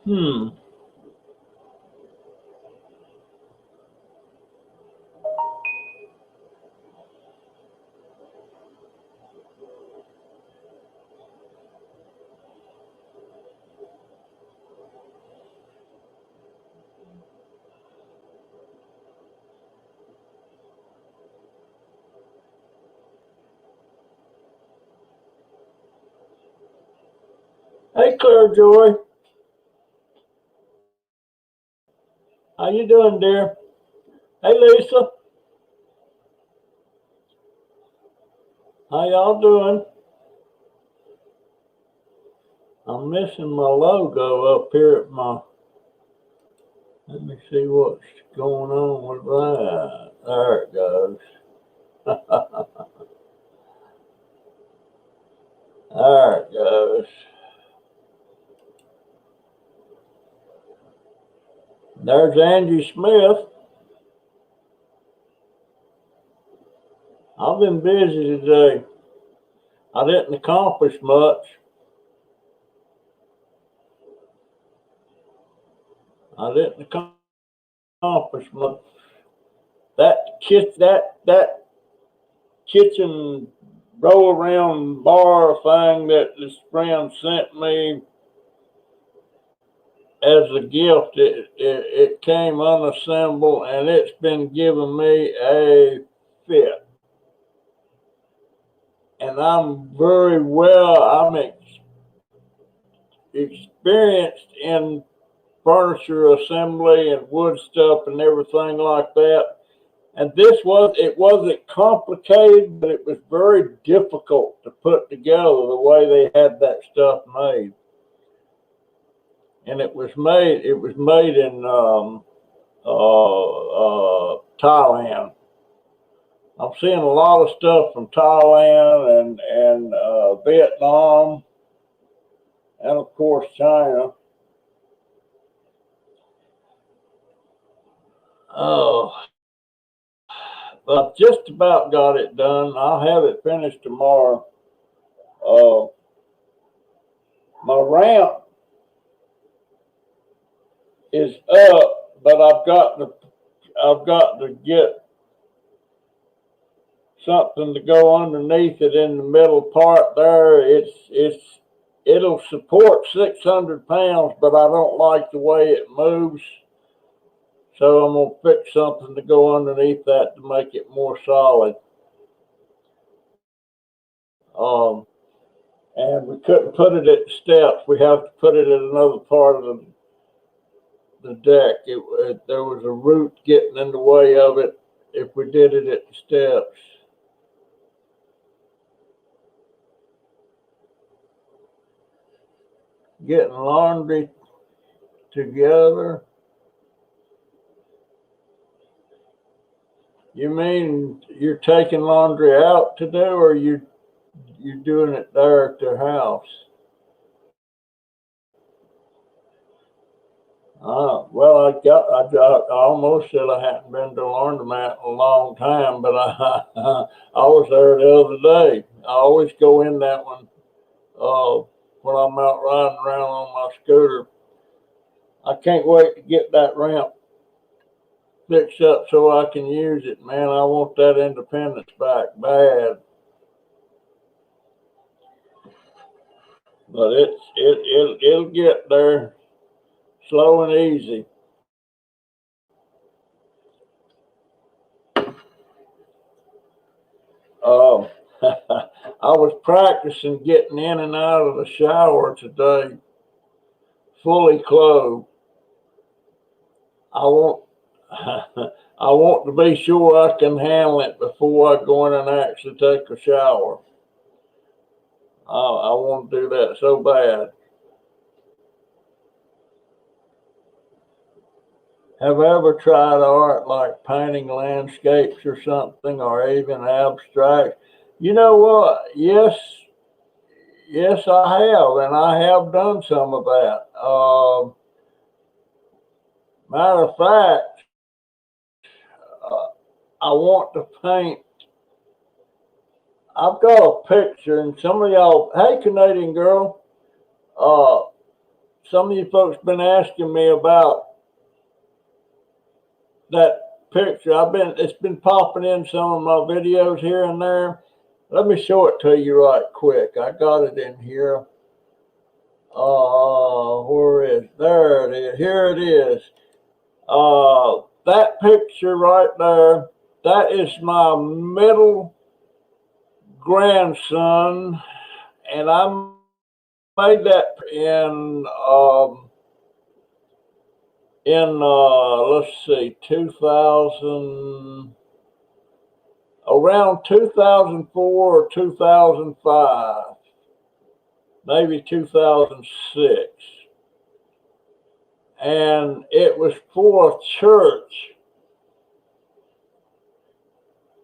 Hmm. Hey, Claire Joy. How you doing, dear? Hey, Lisa. How y'all doing? I'm missing my logo up here at my. Let me see what's going on with that. There it goes. There it goes. There's Angie Smith. I've been busy today. I didn't accomplish much. I didn't accomplish much. That kitchen roll around bar thing that this friend sent me as a gift, it came unassembled and it's been giving me a fit. And I'm experienced in furniture assembly and wood stuff and everything like that. And it wasn't complicated, but it was very difficult to put together the way they had that stuff made. And it was made in Thailand. I'm seeing a lot of stuff from Thailand and Vietnam, and of course China. Oh, I've just about got it done. I'll have it finished tomorrow. Uh, my ramp is up, but I've got to get something to go underneath it in the middle part there. It'll support 600 pounds, but I don't like the way it moves. So I'm gonna fix something to go underneath that to make it more solid. Um, and we couldn't put it at the steps. We have to put it at another part of the deck. There was a root getting in the way of it if we did it at the steps. Getting laundry together. You mean you're taking laundry out to do, or you doing it there at their house? Well, I almost said I hadn't been to a laundromat in a long time, but I was there the other day. I always go in that one when I'm out riding around on my scooter. I can't wait to get that ramp fixed up so I can use it, man. I want that independence back bad, but it'll get there slow and easy. Um, I was practicing getting in and out of the shower today, fully clothed. I want, I want to be sure I can handle it before I go in and actually take a shower. I want to do that so bad. Have I ever tried art like painting landscapes or something, or even abstract? You know what? Yes, I have, and I have done some of that. Matter of fact, uh, I want to paint. I've got a picture, and some of y'all, hey, Canadian girl, uh, some of you folks been asking me about that picture. It's been popping in some of my videos here and there. Let me show it to you right quick. I got it in here. Where is it? There it is. Here it is. That picture right there, that is my middle grandson, and I made that in let's see, 2000, around 2004 or 2005, maybe 2006. And it was for a church.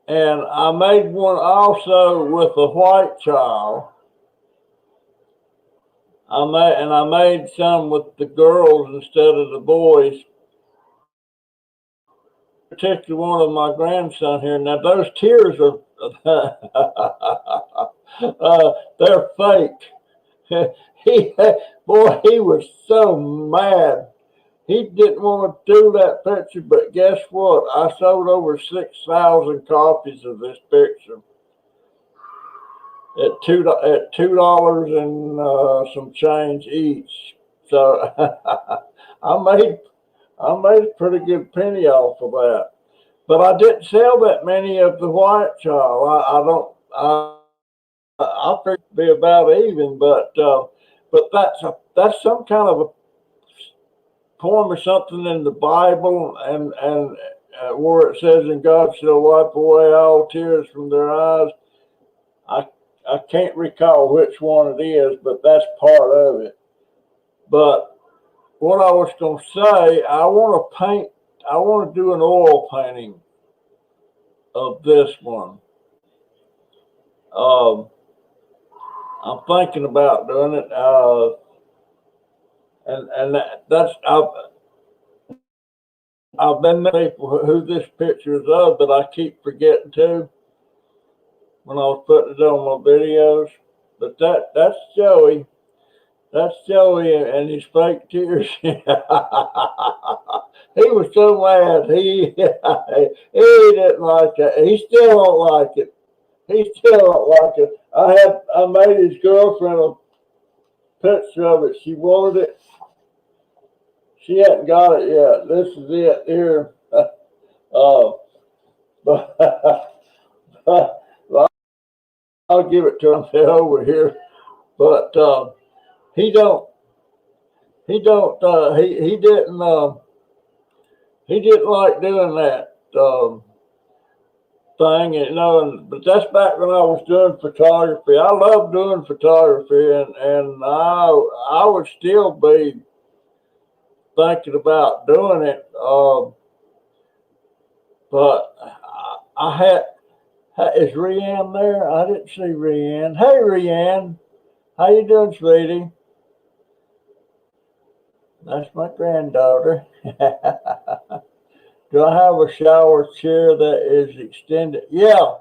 And I made one also with a white child. I made some with the girls instead of the boys. Particular one of my grandson here. Now those tears are they're fake. he he was so mad. He didn't want to do that picture, but guess what? I sold over 6,000 copies of this picture at $2 and some change each. So I made a pretty good penny off of that. But I didn't sell that many of the white child. I figured it'd be about even, but that's some kind of a poem or something in the Bible, and where it says, "And God shall wipe away all tears from their eyes." I can't recall which one it is, but that's part of it. But what I was going to say, I want to do an oil painting of this one. I'm thinking about doing it, and that's I've been people who this picture is of, but I keep forgetting to when I was putting it on my videos. But that's Joey. That's Joey and his fake tears. He was so mad. He didn't like it. He still don't like it. He still don't like it. I made his girlfriend a picture of it. She wanted it. She hadn't got it yet. This is it here. But I'll give it to him over here. But he didn't like doing that thing, but that's back when I was doing photography. I love doing photography, and I would still be thinking about doing it. But I had, is Rianne there? I didn't see Rianne. Hey, Rianne. How you doing, sweetie? That's my granddaughter. Do I have a shower chair that is extended? Yeah.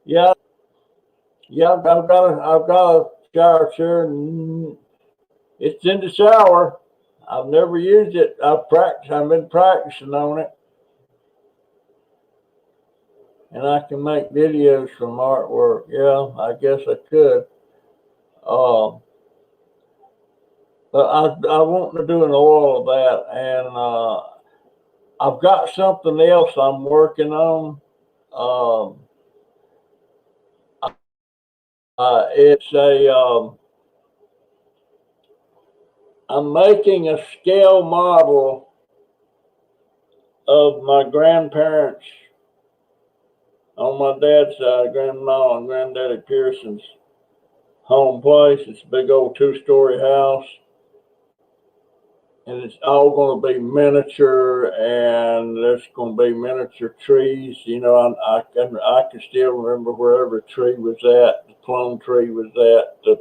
I've got a shower chair. It's in the shower. I've never used it. I've been practicing on it. And I can make videos from artwork. Yeah, I guess I could. But I want to do an oil of that, and I've got something else I'm working on. It's I'm making a scale model of my grandparents on my dad's side, Grandma and Granddaddy Pearson's home place. It's a big old 2-story house. And it's all going to be miniature, and there's going to be miniature trees. I can still remember where every tree was at. The plum tree was at. The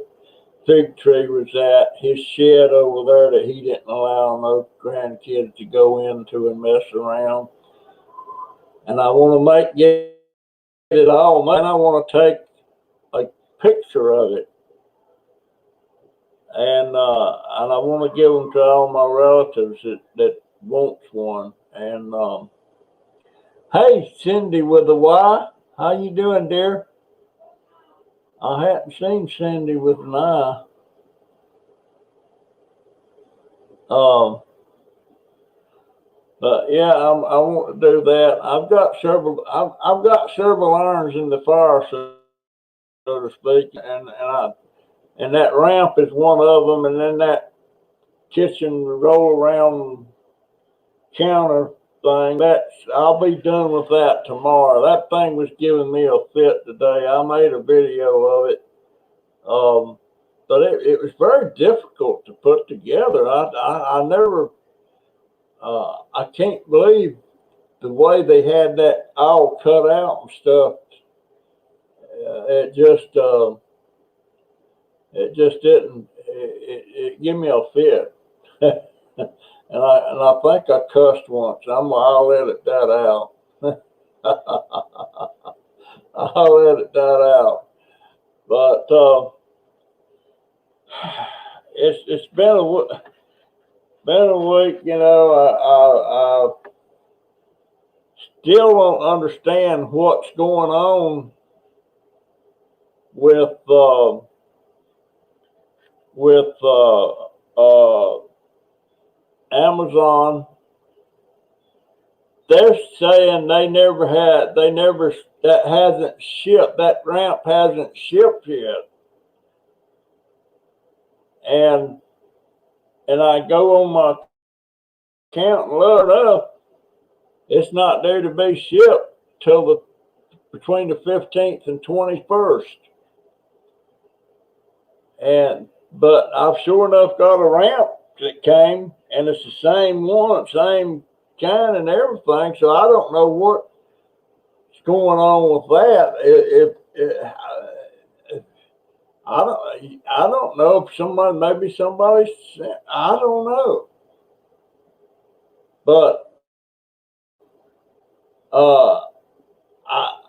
fig tree was at. His shed over there that he didn't allow no grandkids to go into and mess around. And I want to get it all, man. I want to take a picture of it. and I want to give them to all my relatives that wants one. And hey, Cindy with a Y, how you doing, dear? I hadn't seen Cindy with an I. Um, but yeah, I want to do that. I've got several irons in the fire, so to speak, and that ramp is one of them, and then that kitchen roll around counter thing. I'll be done with that tomorrow. That thing was giving me a fit today. I made a video of it, but it was very difficult to put together. I never. I can't believe the way they had that all cut out and stuff. It just didn't. It gave me a fit. And I think I cussed once. I'll edit that out. I'll edit that out. But it's been a week. You know, I still don't understand what's going on with Amazon. They're saying that hasn't shipped, that ramp hasn't shipped yet. And I go on my account and load it up. It's not due to be shipped till between the 15th and 21st. But I've sure enough got a ramp that came, and it's the same one, same kind and everything. So I don't know what's going on with that. I don't know if maybe somebody sent, I don't know. But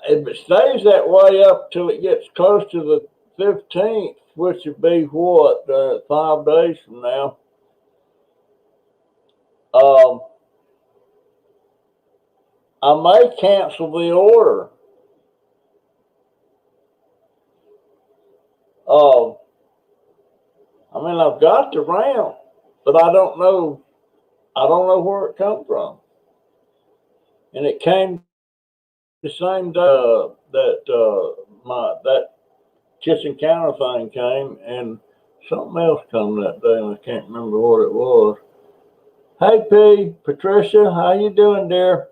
if it stays that way up till it gets close to the 15th, which would be what, 5 days from now, I may cancel the order. I mean, I've got the ramp, but I don't know where it come from. And it came the same day that kitchen counter thing came, and something else come that day, and I can't remember what it was. Hey, P, Patricia, how you doing, dear?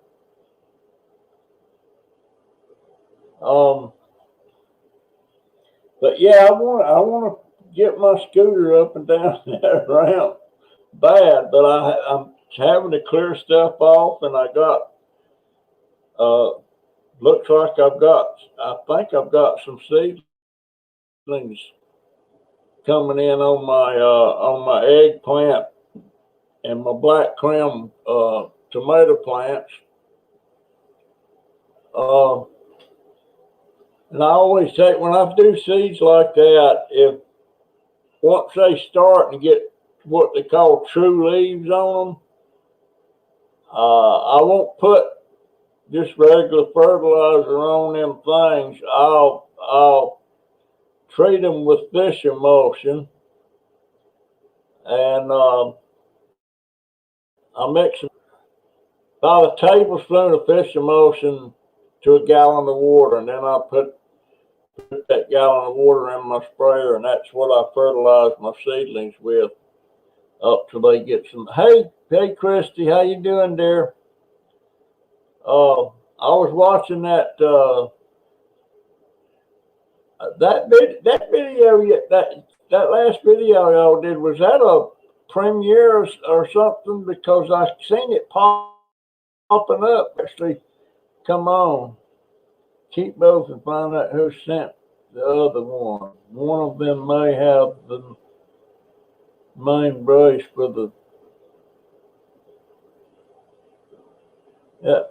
But yeah, I want to get my scooter up and down that ramp bad, but I'm having to clear stuff off, and I got looks like I think I've got some seedlings coming in on my eggplant and my black crim tomato plants. And I always say when I do seeds like that, if once they start and get what they call true leaves on them, I won't put just regular fertilizer on them things. I'll treat them with fish emulsion, and I mix about a tablespoon of fish emulsion to a gallon of water, and then I put that gallon of water in my sprayer, and that's what I fertilize my seedlings with up till they get some. Hey, Christy, how you doing, dear? I was watching that video, that last video y'all did. Was that a premiere or something? Because I seen it popping up. Actually, come on, keep both and find out who sent the other one. One of them may have the main brush for the.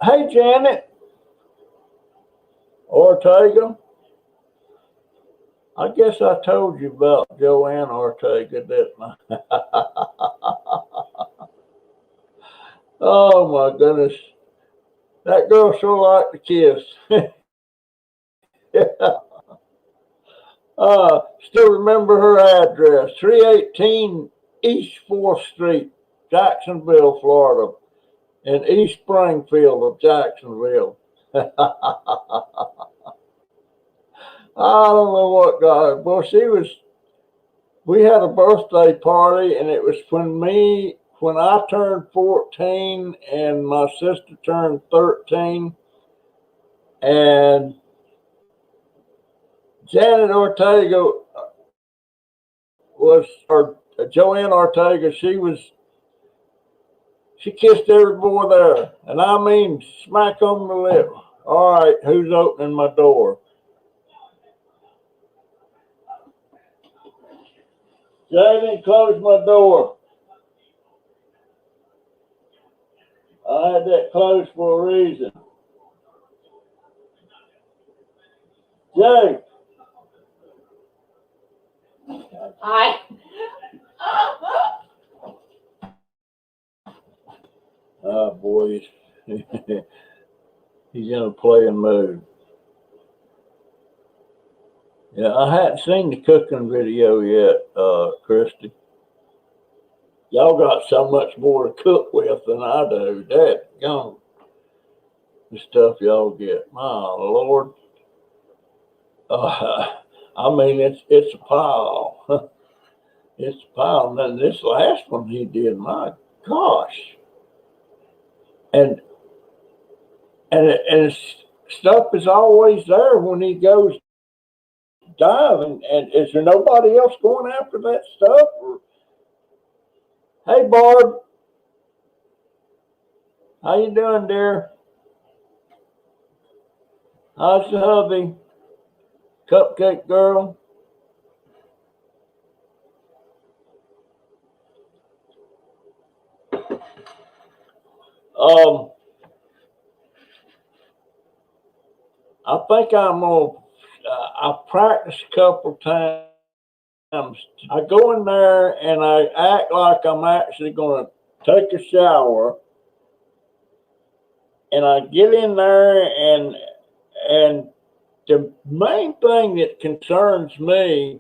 Hey, Janet Ortega. I guess I told you about Joanne Ortega, didn't I? Oh my goodness. That girl sure liked to kiss. Still remember her address, 318 East 4th Street, Jacksonville, Florida, in East Springfield of Jacksonville. I don't know what God. Well, we had a birthday party, and it was when I turned 14 and my sister turned 13, and Janet Ortega or Joanne Ortega, she kissed every boy there, and I mean smack on the lip. All right, who's opening my door? Jamie, close my door. I had that closed for a reason. Jay. Hi. Oh boy, he's in a playing mood. Yeah, I hadn't seen the cooking video yet, Christy. Y'all got so much more to cook with than I do. That gone. The stuff y'all get, my Lord. I mean, it's a pile. It's a pile. And then this last one he did, my gosh. And and stuff is always there when he goes diving. And is there nobody else going after that stuff? Hey, Barb, how you doing, dear? How's the hubby? Cupcake girl? Um, I think I'm gonna. I practiced a couple times. I go in there and I act like I'm actually gonna take a shower, and I get in there and the main thing that concerns me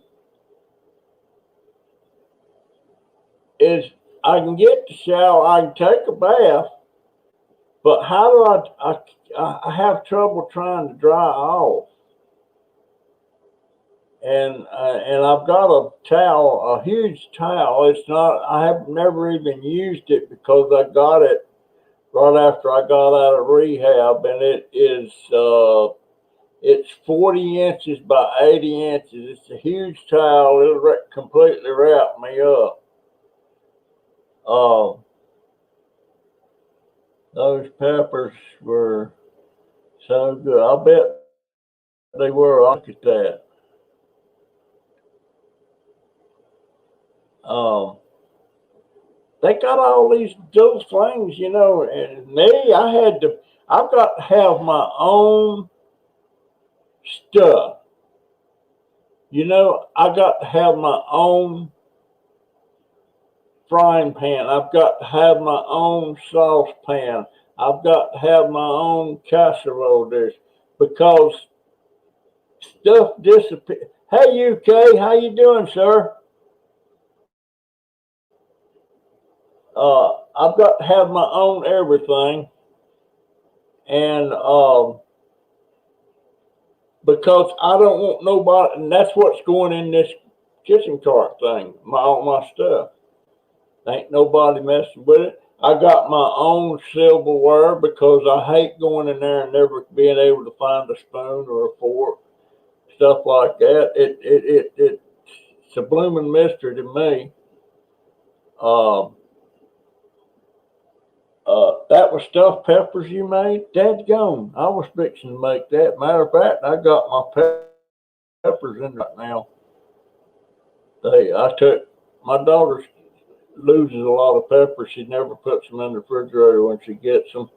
is I can get the shower, I can take a bath, but how do I have trouble trying to dry off? And I've got a towel, a huge towel. It's not. I have never even used it because I got it right after I got out of rehab, and it's 40 inches by 80 inches. It's a huge towel. It'll completely wrap me up. Uh, those peppers were so good. I bet they were. I'll look at that. Um, they got all these little things, and me, I've got to have my own stuff. I got to have my own frying pan. I've got to have my own saucepan. I've got to have my own casserole dish because stuff disappears. Hey, UK, how you doing, sir? I've got to have my own everything, and because I don't want nobody, and that's what's going in this kitchen cart thing. All my stuff. Ain't nobody messing with it. I got my own silverware because I hate going in there and never being able to find a spoon or a fork, stuff like that. It's a blooming mystery to me. Um, that was stuffed peppers you made? Dadgone. I was fixing to make that. Matter of fact, I got my peppers in right now. My daughter loses a lot of peppers. She never puts them in the refrigerator when she gets them.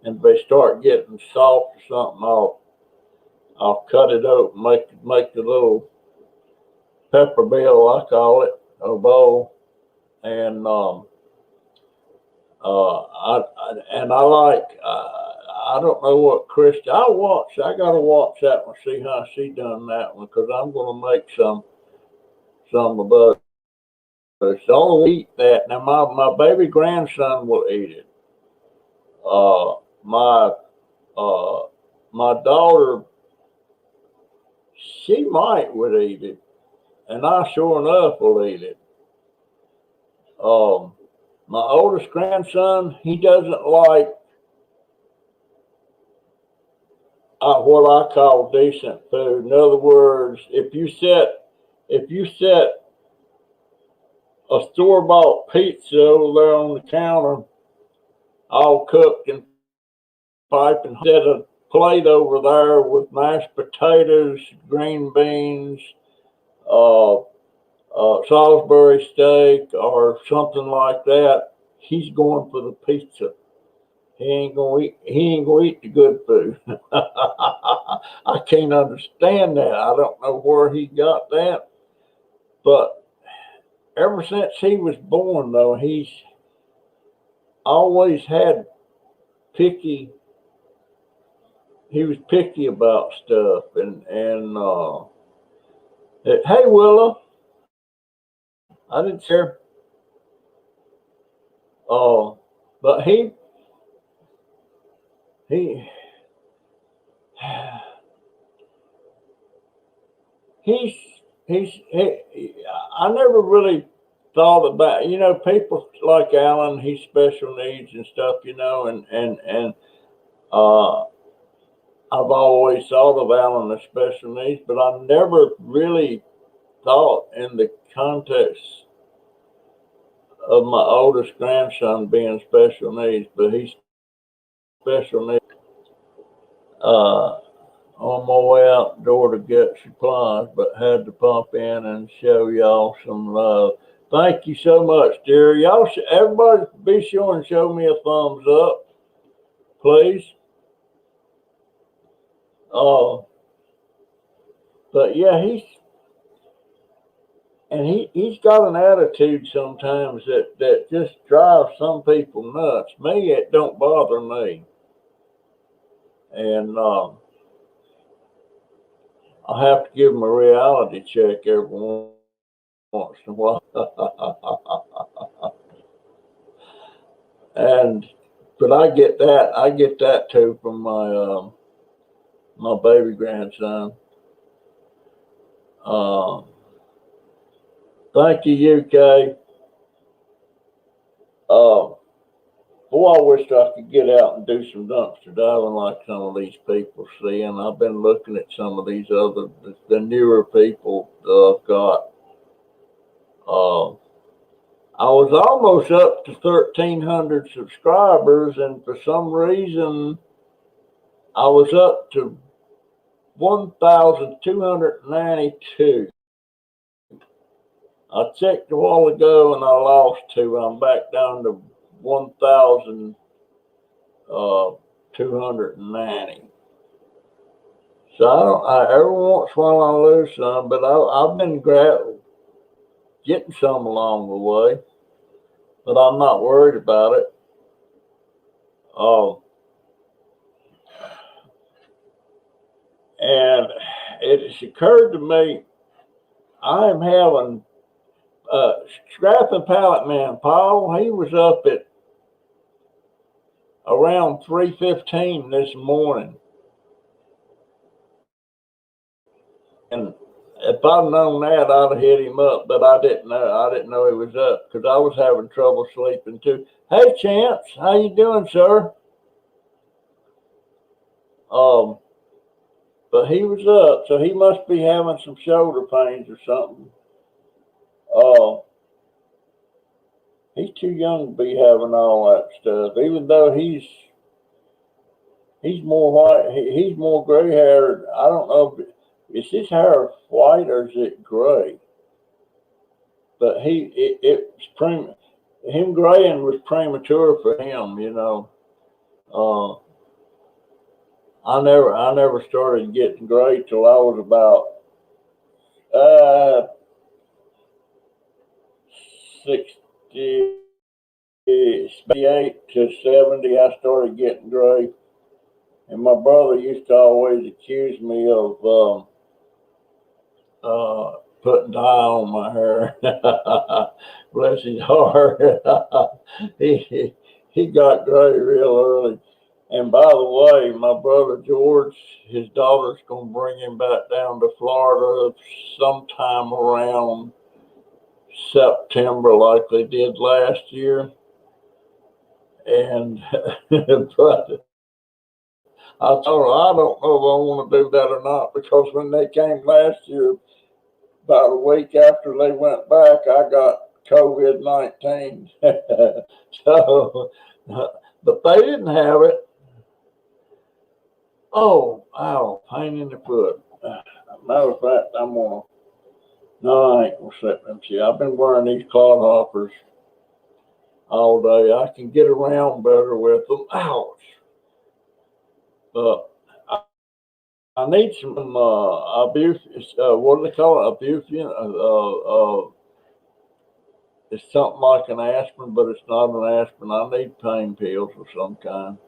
And if they start getting soft or something, I'll cut it open, make the little pepper bill, I call it, or bowl. And I like, I don't know what Christy, I gotta watch that one, see how she done that one, because I'm gonna make some of those. I'll eat that. Now my baby grandson will eat it. Uh, my uh, my daughter, she would eat it, and I sure enough will eat it. Um, my oldest grandson, he doesn't like what I call decent food. In other words, if you set a store bought pizza over there on the counter, all cooked and piped, and set a plate over there with mashed potatoes, green beans, uh, Salisbury steak, or something like that, he's going for the pizza. He ain't gonna eat the good food. I can't understand that. I don't know where he got that, but ever since he was born, though, he's always had picky. He was picky about stuff, and hey, Willa, I didn't care. Uh, but he he's I never really thought about, people like Alan. He's special needs and stuff, and uh, I've always thought of Alan as special needs, but I never really thought in the context of my oldest grandson being special needs. But he's special needs. Uh, on my way out the door to get supplies, but had to pop in and show y'all some love. Thank you so much, dear. Everybody be sure and show me a thumbs up, please. Uh, but yeah, he's got an attitude sometimes that just drives some people nuts. Me, it don't bother me. And I have to give him a reality check every once in a while. And but I get that too from my baby grandson. Uh, Thank you, UK. Uh, Boy, I wish I could get out and do some dumpster diving like some of these people see. And I've been looking at some of these the newer people that I've got. Uh, I was almost up to 1,300 subscribers, and for some reason, I was up to 1,292. I checked a while ago and I lost two. I'm back down to 1,290. So every once in a while I lose some, but I've been getting some along the way. But I'm not worried about it. Um, and it has occurred to me, I am having Scrap and Pallet Man Paul. He was up at around 3:15 this morning, and if I'd known that, I'd have hit him up. But I didn't know. I didn't know he was up because I was having trouble sleeping too. Hey, Chance, how you doing, sir? Um, but he was up, so he must be having some shoulder pains or something. Uh, he's too young to be having all that stuff. Even though he's more white, he's more gray haired. I don't know if is his hair white or is it gray. But him graying was premature for him. Uh, I never started getting gray till I was about 68 to 70, I started getting gray. And my brother used to always accuse me of putting dye on my hair. Bless his heart. he got gray real early. And by the way, my brother George, his daughter's going to bring him back down to Florida sometime around September, like they did last year. And but I told her I don't know if I want to do that or not, because when they came last year, about a week after they went back, I got COVID-19. So, but they didn't have it. Oh, ow, pain in the foot. Matter of fact, no, I ain't gonna sit them see. I've been wearing these clodhoppers all day. I can get around better with them. Ouch. I need some what do they call it? Ibuprofen. It's something like an aspirin, but it's not an aspirin. I need pain pills of some kind.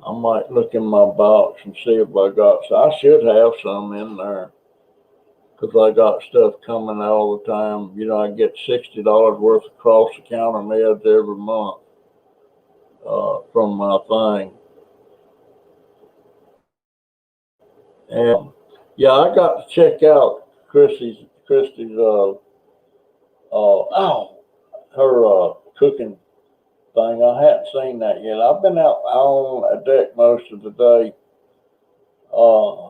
I might look in my box and see if I got some. I should have some in there, because I got stuff coming all the time. You know, I get $60 worth of cross-the-counter meds every month from my thing. And yeah, I got to check out Christy's her cooking thing. I hadn't seen that yet. I've been out on a deck most of the day.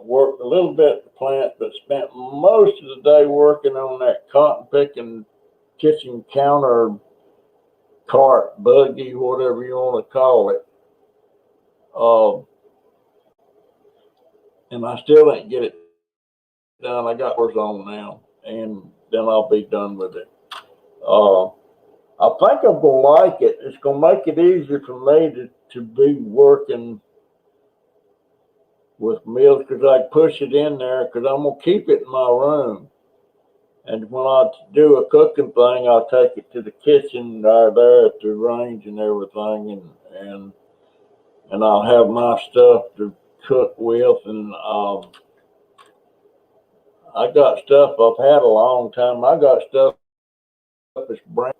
Worked a little bit at the plant, but spent most of the day working on that cotton picking kitchen counter cart, buggy, whatever you want to call it. And I still didn't get it done. I got yours on now, and then I'll be done with it. I think I'm gonna like it. It's gonna make it easier for me to be working with meals, because I push it in there, because I'm gonna keep it in my room. And when I do a cooking thing, I'll take it to the kitchen there at the range and everything, and I'll have my stuff to cook with. And I got stuff I've had a long time. I got stuff that's brand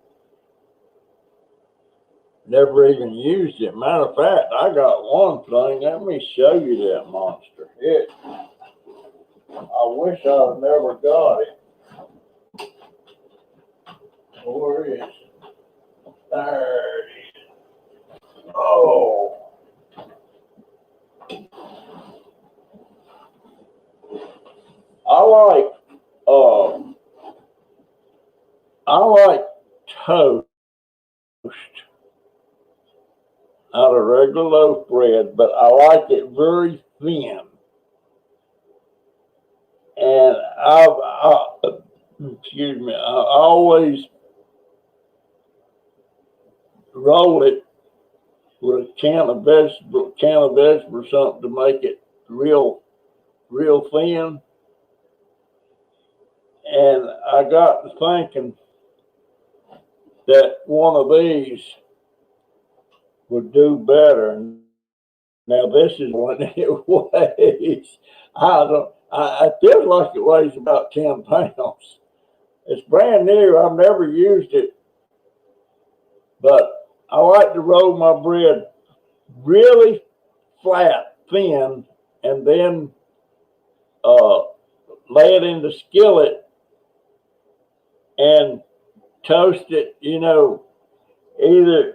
never even used it. Matter of fact, I got one thing. Let me show you that monster. I wish I'd never got it. Where is it? There it is. Oh. I like toast out of regular loaf bread, but I like it very thin. And excuse me, I always roll it with a can of vegetable or something to make it real thin. And I got to thinking that one of these would do better. Now this is what it weighs. I feel like it weighs about 10 pounds. It's brand new. I've never used it, but I like to roll my bread really flat, thin, and then lay it in the skillet and toast it, either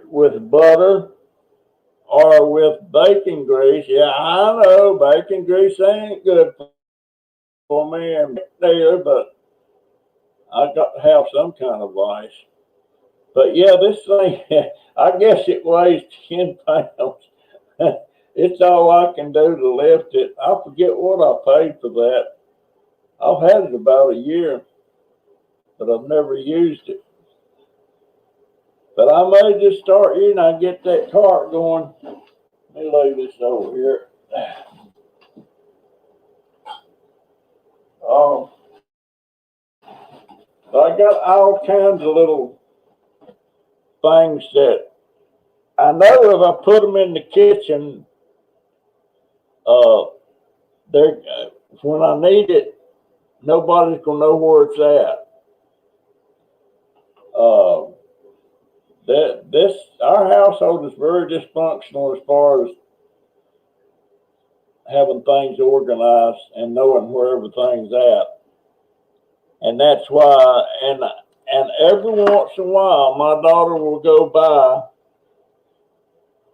with butter or with bacon grease. Yeah, I know bacon grease ain't good for me and neither, but I got to have some kind of vice. But yeah, this thing, I guess it weighs 10 pounds. It's all I can do to lift it. I forget what I paid for that. I've had it about a year, but I've never used it. But I may just start using. I get that cart going. Let me lay this over here. Oh, I got all kinds of little things that I know if I put them in the kitchen, uh, they're when I need it, nobody's gonna know where it's at. Uh, that this our household is very dysfunctional as far as having things organized and knowing where everything's at, and that's why. And every once in a while, my daughter will go buy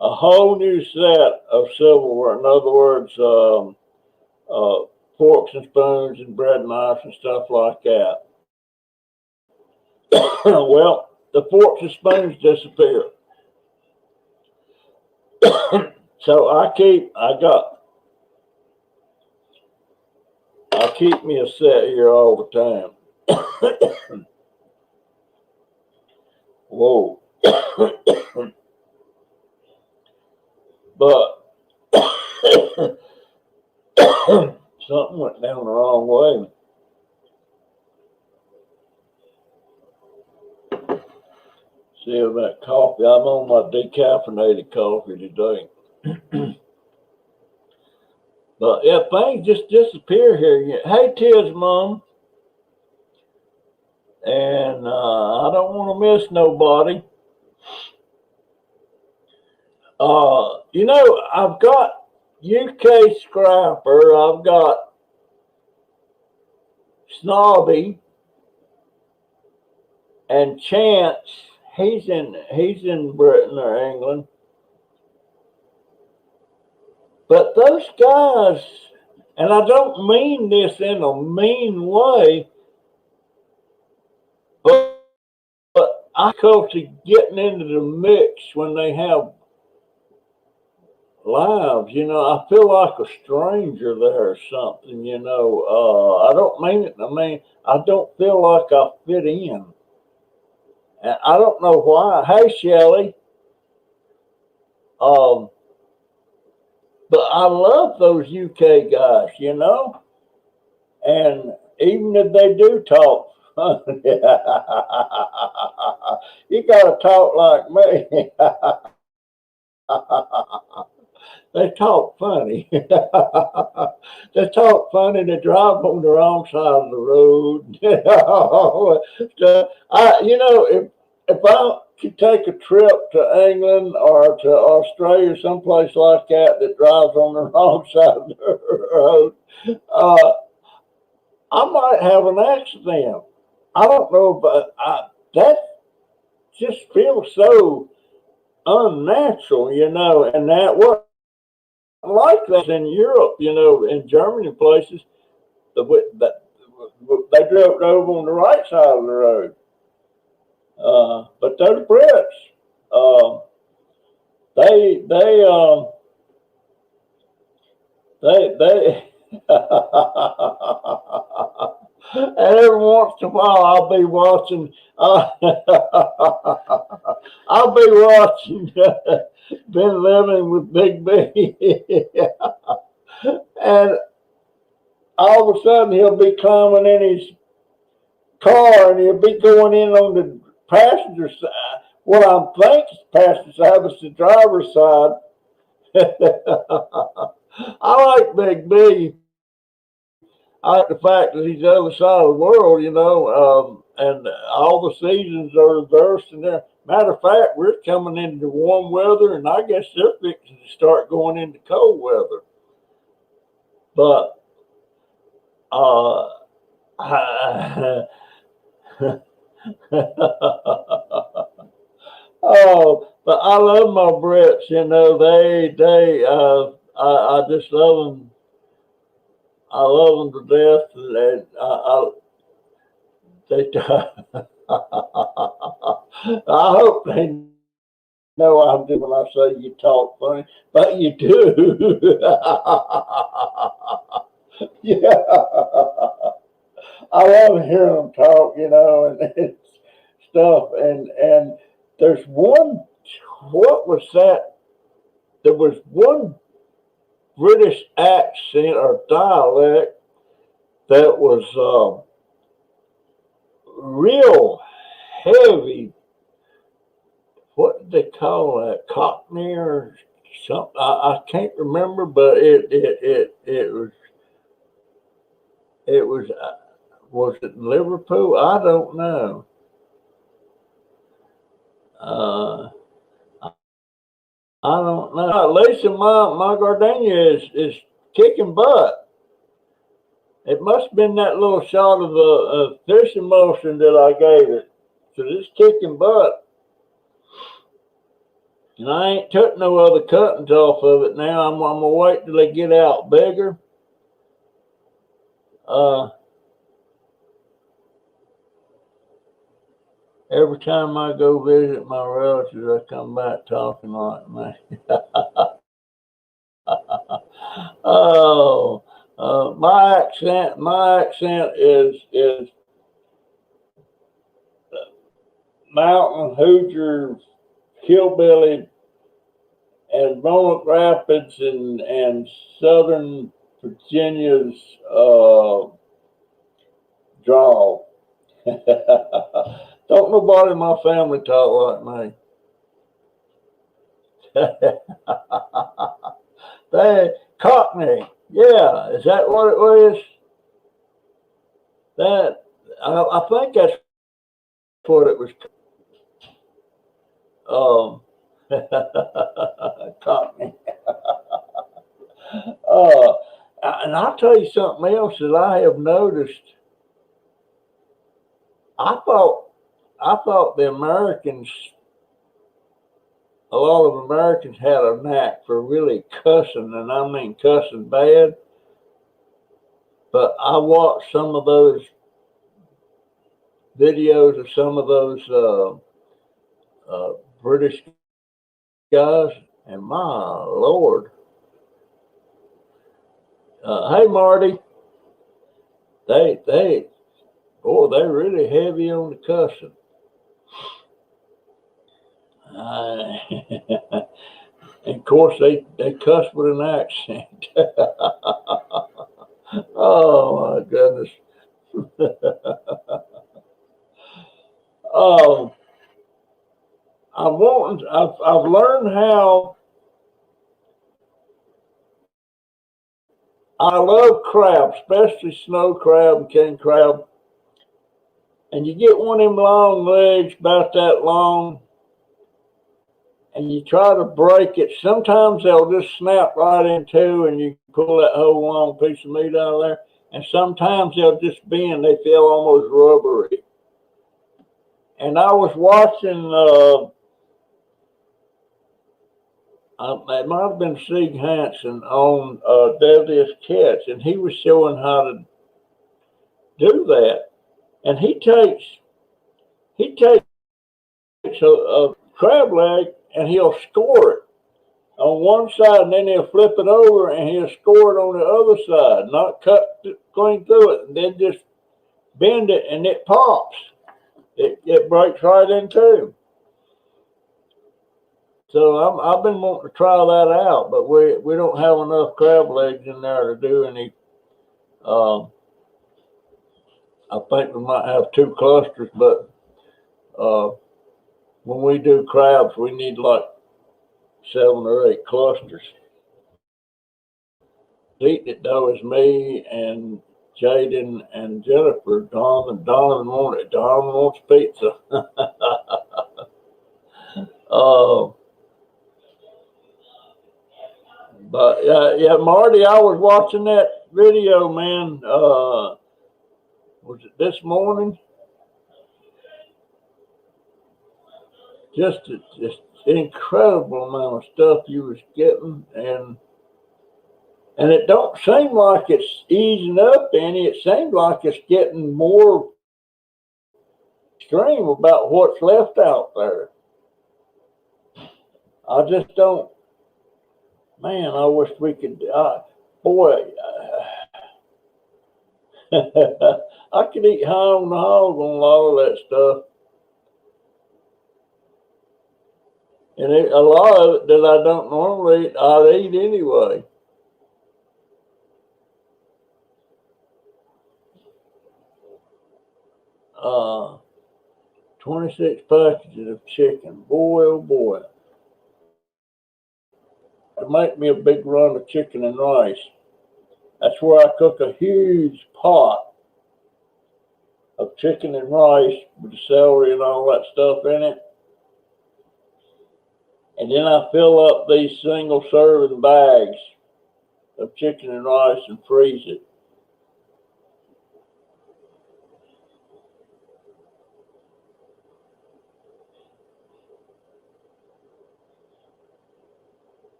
a whole new set of silverware. In other words, forks and spoons and bread knives and stuff like that. Well, the forks and spoons disappear. So I keep me a set here all the time. Whoa. But something went down the wrong way. See if that coffee. I'm on my decaffeinated coffee today. But yeah, things just disappear here. Hey, Tiz, Mom. And I don't want to miss nobody. I've got UK Scrapper. I've got Snobby and Chance. He's in Britain or England. But those guys, and I don't mean this in a mean way, but I culture getting into the mix when they have lives. I feel like a stranger there or something. I don't mean it. I mean, I don't feel like I fit in. And I don't know why. Hey, Shelly. Um, but I love those UK guys, and even if they do talk, you gotta talk like me. They talk funny. They talk funny. They drive on the wrong side of the road. So if I could take a trip to England or to Australia, someplace like that drives on the wrong side of the road, I might have an accident. I don't know, but that just feels so unnatural, and that was like that in Europe, in Germany places, they drove on the right side of the road. But those Brits, they and every once in a while I'll be watching. I'll be watching. Been living with Big B, and all of a sudden he'll be climbing in his car and he'll be going in on the passenger side. What I'm thinking passenger side was the driver's side. I like Big B. I like the fact that he's the other side of the world, and all the seasons are reversed in there. Matter of fact, we're coming into warm weather, and I guess they're fixing to start going into cold weather. But oh, but I love my Brits. I just love them. I love them to death. And I hope they know I'm doing when I say you talk funny, but you do. Yeah, I love hearing them talk, and stuff. And there's one. What was that? There was one British accent or dialect that was real heavy, what did they call that? Cockney or something? I can't remember, but it was it Liverpool? I don't know. Uh, I don't know. At least my gardenia is kicking butt. It must have been that little shot of the fish emulsion that I gave it. So it's kicking butt. And I ain't took no other cuttings off of it now. I'm gonna wait till they get out bigger. Every time I go visit my relatives, I come back talking like me. Oh, my accent is mountain Hoosier, hillbilly, and Roanoke Rapids and Southern Virginia's drawl. Don't nobody in my family talk like me. They Cockney. Yeah, is that what it was? That I think that's what it was. Cockney. uh, and I'll tell you something else that I have noticed. I thought the Americans, a lot of Americans had a knack for really cussing, and I mean cussing bad. But I watched some of those videos of some of those British guys, and my Lord. Hey, Marty, boy, they're really heavy on the cussing. And of course, they cuss with an accent. Oh, my goodness. um, I've learned how I love crab, especially snow crab and king crab. And you get one of them long legs, about that long, and you try to break it. Sometimes they'll just snap right in two, and you pull that whole long piece of meat out of there. And sometimes they'll just bend; they feel almost rubbery. And I was watching. It might have been Sieg Hansen on Deadliest Catch, and he was showing how to do that. And he takes a crab leg and he'll score it on one side, and then he'll flip it over and he'll score it on the other side, not cut clean through it, and then just bend it and it pops. It breaks right in two. So I've been wanting to try that out, but we don't have enough crab legs in there to do any. Um, I think we might have two clusters, but uh, when we do crabs, we need like 7 or 8 clusters. Eating it though is me and Jaden and Jennifer. Donovan wanted. Donovan wants pizza. uh, but yeah, Marty, I was watching that video, man. Was it this morning? Just incredible amount of stuff you was getting, and it don't seem like it's easing up any. It seems like it's getting more extreme about what's left out there. I just don't. Man, I wish we could. Boy, I could eat high on the hog on a lot of that stuff, and a lot of it that I don't normally eat, I'd eat anyway. 26 packages of chicken. Boy, oh boy. To make me a big run of chicken and rice. That's where I cook a huge pot of chicken and rice with the celery and all that stuff in it. And then I fill up these single serving bags of chicken and rice and freeze it.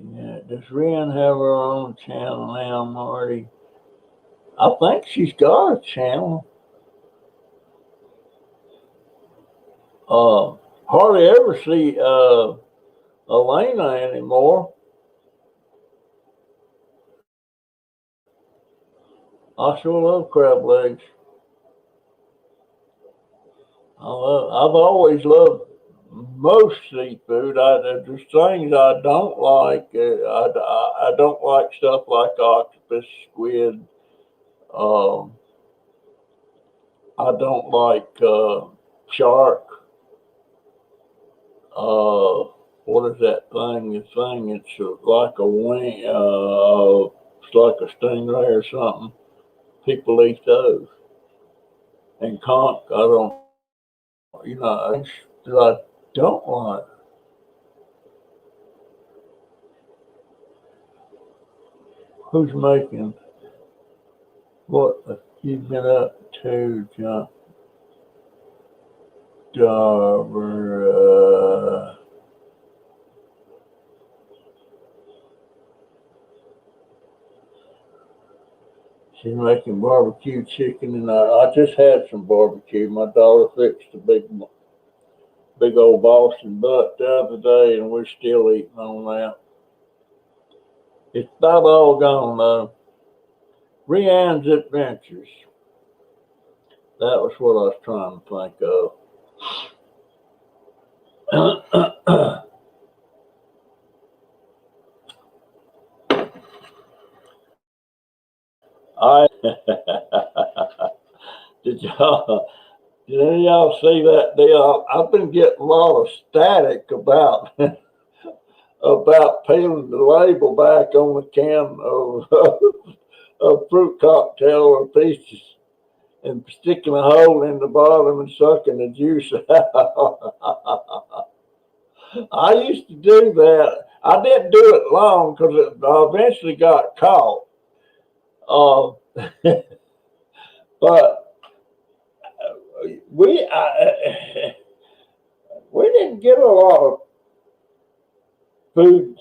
Yeah, does Ren have her own channel now, Marty? I think she's got a channel. Hardly ever see Elena anymore. I sure love crab legs. I've always loved most seafood. There's things I don't like. I don't like stuff like octopus, squid. Um, I don't like shark. What is that thing? The thing it's like a wing. It's like a stingray or something. People eat those. And conch, I don't. Things that I don't like. Who's making what you've been up to, John Dauber? She's making barbecue chicken, and I just had some barbecue. My daughter fixed a big old Boston butt the other day, and we're still eating on that. It's about all gone though. Rianne's Adventures. That was what I was trying to think of. did y'all did any of y'all see that deal? I've been getting a lot of static about about peeling the label back on the can of of fruit cocktail or peaches and sticking a hole in the bottom and sucking the juice out. I used to do that. I didn't do it long because I eventually got caught. Uh, but we we didn't get a lot of food,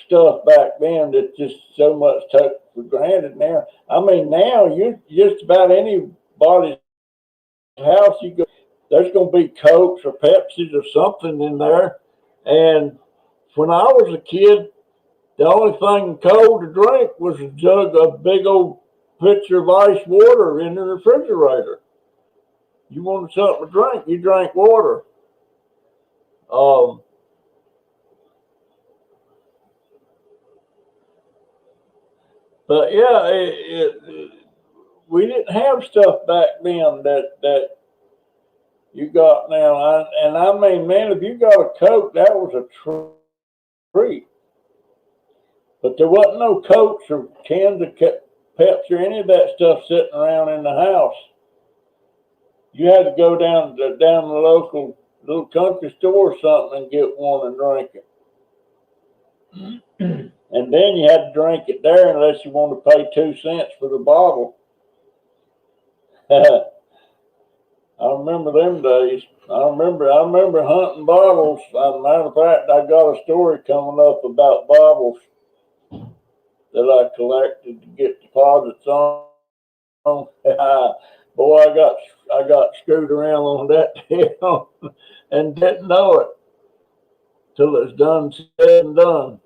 stuff back then that just so much took for granted now. I mean, now you just about anybody's house you go, there's going to be Cokes or Pepsis or something in there. And when I was a kid, the only thing cold to drink was a big old pitcher of ice water in the refrigerator. You wanted something to drink, you drank water. But yeah, we didn't have stuff back then that you got now. And I mean, man, if you got a Coke, that was a treat. But there wasn't no Cokes or cans of Pepsi or any of that stuff sitting around in the house. You had to go down the local little country store or something and get one and drink it. And then you had to drink it there unless you wanted to pay 2 cents for the bottle. I remember them days. I remember hunting bottles. As a matter of fact, I got a story coming up about bottles that I collected to get deposits on. Boy, I got screwed around on that deal and didn't know it till it's done said and done.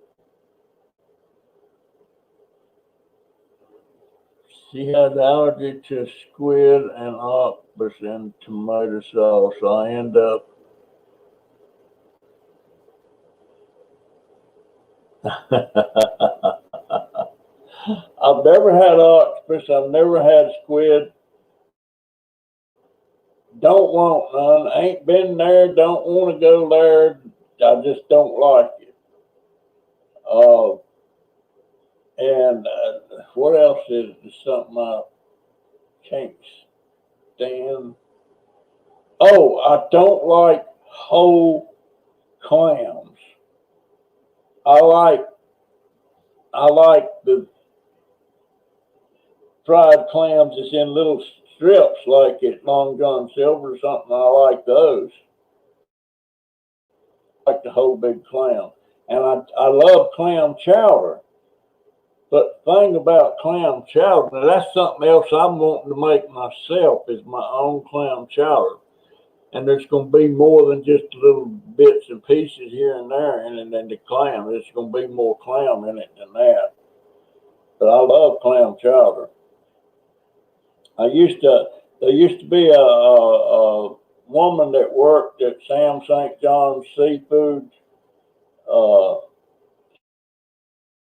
She had allergy to squid and octopus and tomato sauce. I end up I've never had octopus. I've never had squid. Don't want none. Ain't been there. Don't want to go there. I just don't like it. And what else is something I can't stand? Oh, I don't like whole clams. I like the fried clams that's in little strips like at Long John Silver or something. I like those. I like the whole big clam. And I love clam chowder. But the thing about clam chowder, now that's something else I'm wanting to make myself, is my own clam chowder. And there's going to be more than just little bits and pieces here and there and then the clam. There's going to be more clam in it than that. But I love clam chowder. There used to be a woman that worked at Sam St. John's Seafood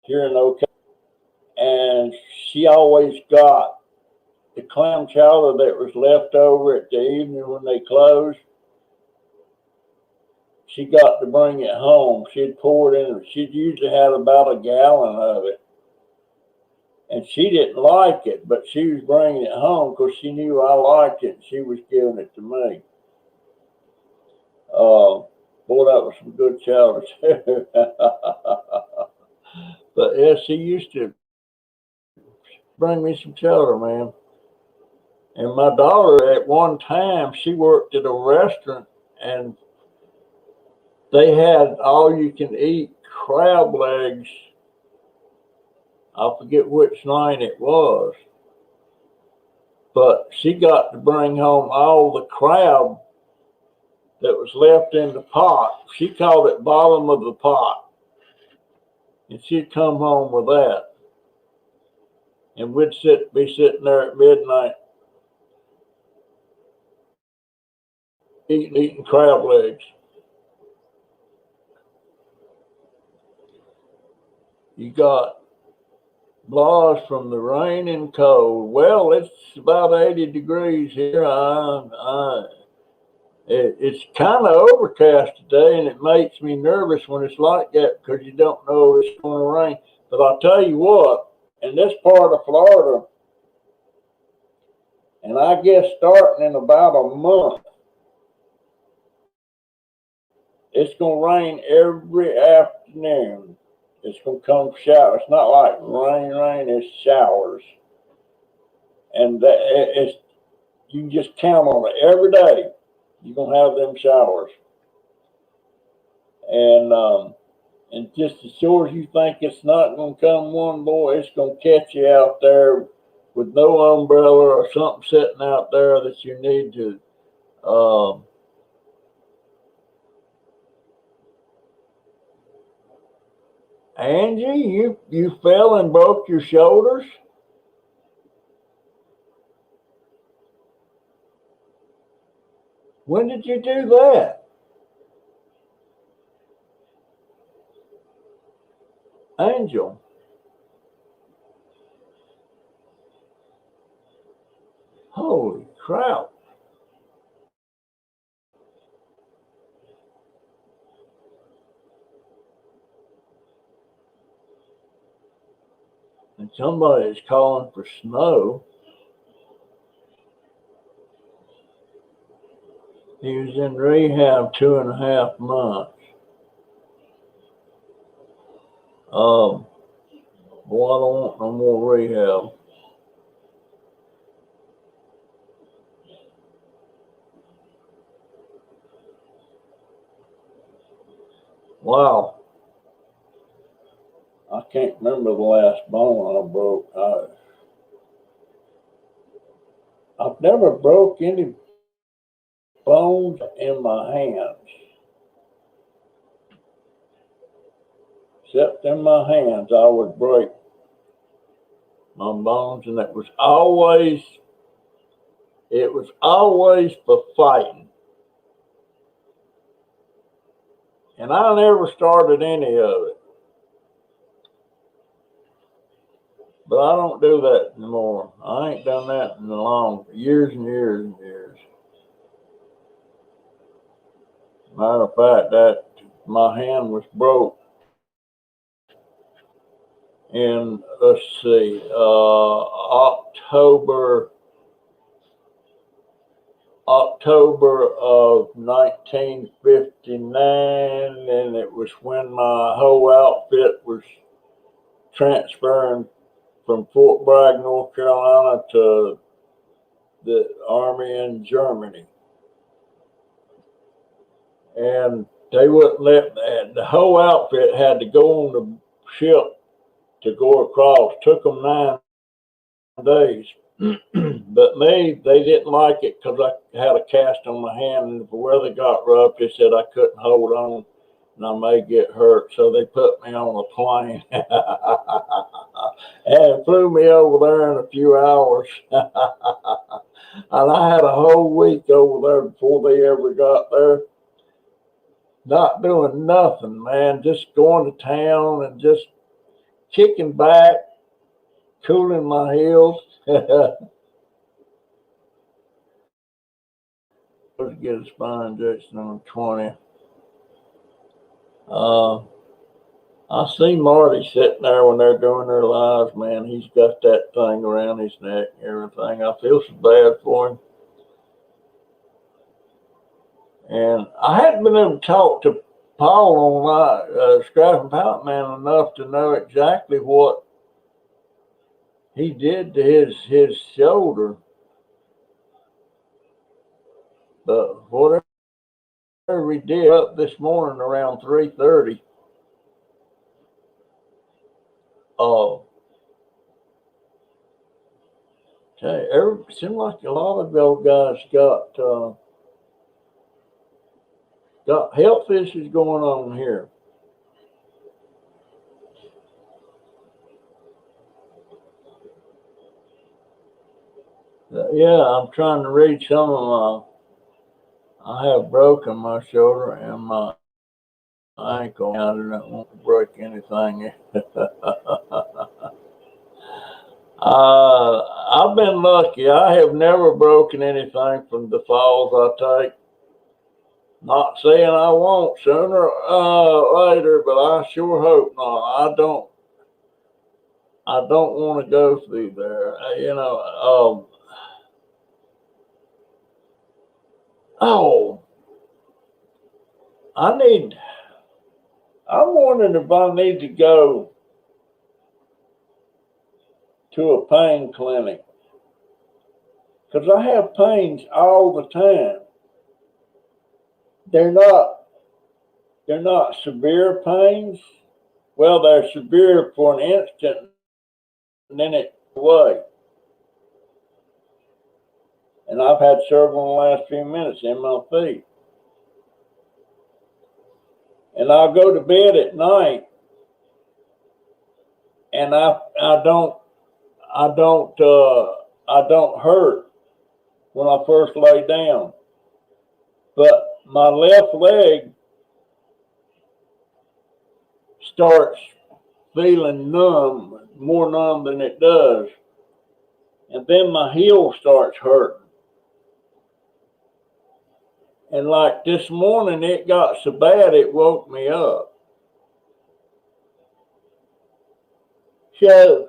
here in Ocala, and she always got the clam chowder that was left over at the evening when they closed. She got to bring it home. She'd pour it in. She'd usually have about a gallon of it. And she didn't like it, but she was bringing it home because she knew I liked it. And she was giving it to me. Boy, that was some good chowder too. But yeah, she used to bring me some chowder, man. And my daughter, at one time, she worked at a restaurant, and they had all-you-can-eat crab legs. I forget which night it was, but she got to bring home all the crab that was left in the pot. She called it bottom of the pot, and she'd come home with that, and we'd be sitting there at midnight eating crab legs. You got Blas from the rain and cold. Well, it's about 80 degrees here. It's kind of overcast today, and it makes me nervous when it's like that because you don't know if it's going to rain. But I'll tell you what, in this part of Florida, and I guess starting in about a month, it's going to rain every afternoon. It's going to come shower. It's not like rain, it's showers. And it's, you can just count on it every day. You're going to have them showers. And just as sure as you think it's not going to come one, boy, it's going to catch you out there with no umbrella or something sitting out there that you need to. Angie, you fell and broke your shoulders? When did you do that? Angel. Holy crap. And somebody's calling for snow. He was in rehab 2.5 months. Boy, I don't want no more rehab. Wow. I can't remember the last bone I broke. I've never broke any bones in my hands. Except in my hands, I would break my bones, and it was always for fighting. And I never started any of it. But I don't do that anymore. I ain't done that in a long years and years and years. Matter of fact, that my hand was broke in, let's see, October of 1959, and it was when my whole outfit was transferring from Fort Bragg, North Carolina to the Army in Germany. And they wouldn't let the whole outfit had to go on the ship to go across. Took them 9 days. But me, they didn't like it because I had a cast on my hand, and if the weather got rough, they said I couldn't hold on and I may get hurt. So they put me on a plane and flew me over there in a few hours. And I had a whole week over there before they ever got there. Not doing nothing, man, just going to town and just kicking back, cooling my heels. Let's get a spine injection on 20. I see Marty sitting there when they're doing their lives, man. He's got that thing around his neck and everything. I feel so bad for him. And I hadn't been able to talk to Paul on Scrap Pallet Man enough to know exactly what he did to his shoulder. But whatever we did up this morning around 3:30, it seemed like a lot of y'all guys got health issues going on here. Yeah, I'm trying to read some of I have broken my shoulder and my ankle. I don't want to break anything. I've been lucky. I have never broken anything from the falls I take. Not saying I won't sooner or later, but I sure hope not. I don't want to go through there. I'm wondering if I need to go to a pain clinic because I have pains all the time. They're not severe pains. Well, they're severe for an instant and then it's away. And I've had several in the last few minutes in my feet. And I'll go to bed at night and I don't hurt when I first lay down. But my left leg starts feeling numb, more numb than it does. And then my heel starts hurting. And like this morning, it got so bad it woke me up. So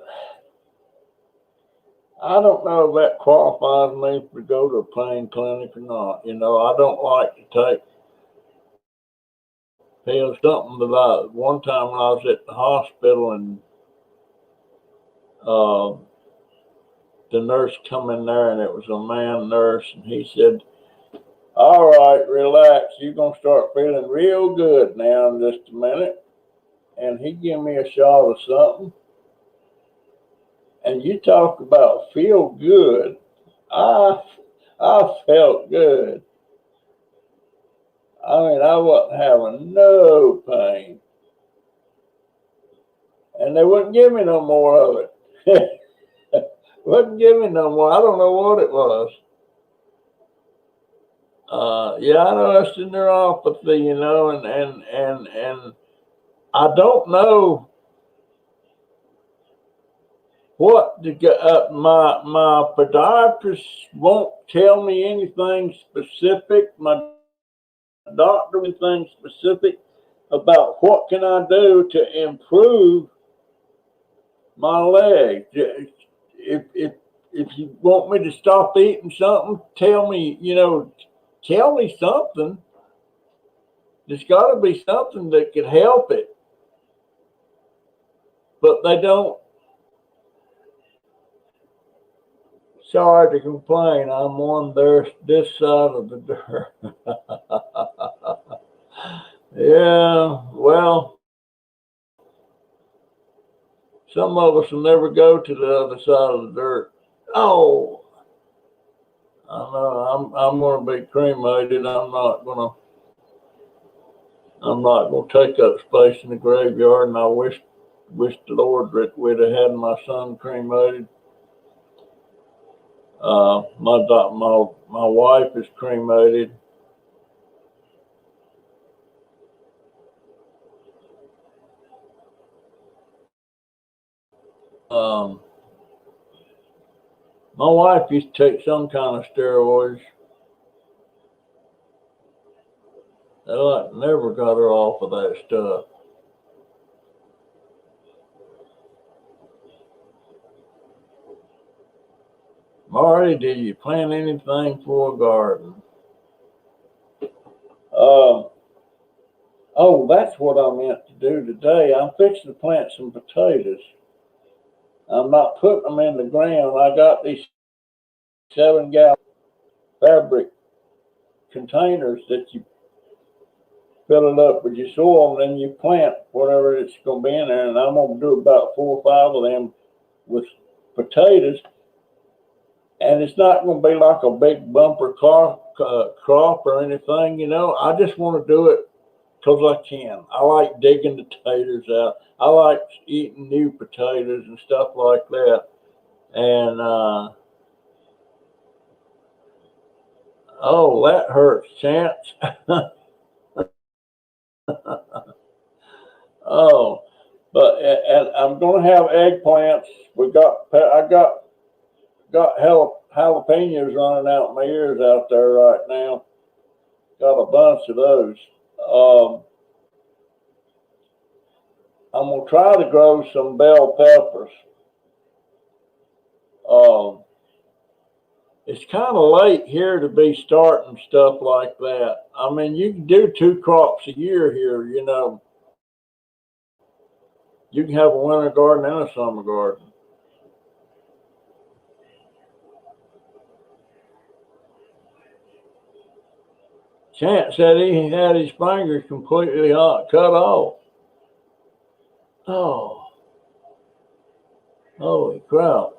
I don't know if that qualifies me to go to a pain clinic or not. I don't like to take pills. Something about one time when I was at the hospital and the nurse come in there and it was a man nurse and he said, "All right, relax. You're going to start feeling real good now in just a minute." And he gave me a shot of something. And you talk about feel good. I felt good. I mean, I wasn't having no pain. And they wouldn't give me no more of it. Wouldn't give me no more. I don't know what it was. Yeah, I know that's the neuropathy, and I don't know what my podiatrist won't tell me anything specific. My doctor anything specific about what can I do to improve my leg. If you want me to stop eating something, tell me. Tell me something. There's got to be something that could help it, but they don't. Sorry to complain. I'm on this side of the dirt. Yeah, well, some of us will never go to the other side of the dirt. Oh, I know. I'm going to be cremated. I'm not going to take up space in the graveyard. And I wish the Lord that we'd have had my son cremated. My wife is cremated. My wife used to take some kind of steroids. They never got her off of that stuff. Marty, did you plant anything for a garden? Oh, that's what I meant to do today. I'm fixing to plant some potatoes. I'm not putting them in the ground. I got these 7-gallon fabric containers that you fill it up with your soil, and then you plant whatever it's going to be in there. And I'm going to do about 4 or 5 of them with potatoes. And it's not going to be like a big bumper crop or anything, I just want to do it because I can. I like digging the potatoes out. I like eating new potatoes and stuff like that. And, oh, that hurts, Chance. Oh, but and I'm going to have eggplants. I got jalapenos running out my ears out there right now. Got a bunch of those. I'm going to try to grow some bell peppers. It's kind of late here to be starting stuff like that. I mean, you can do 2 crops a year here, You can have a winter garden and a summer garden. Chance said he had his fingers completely cut off. Oh, holy crap.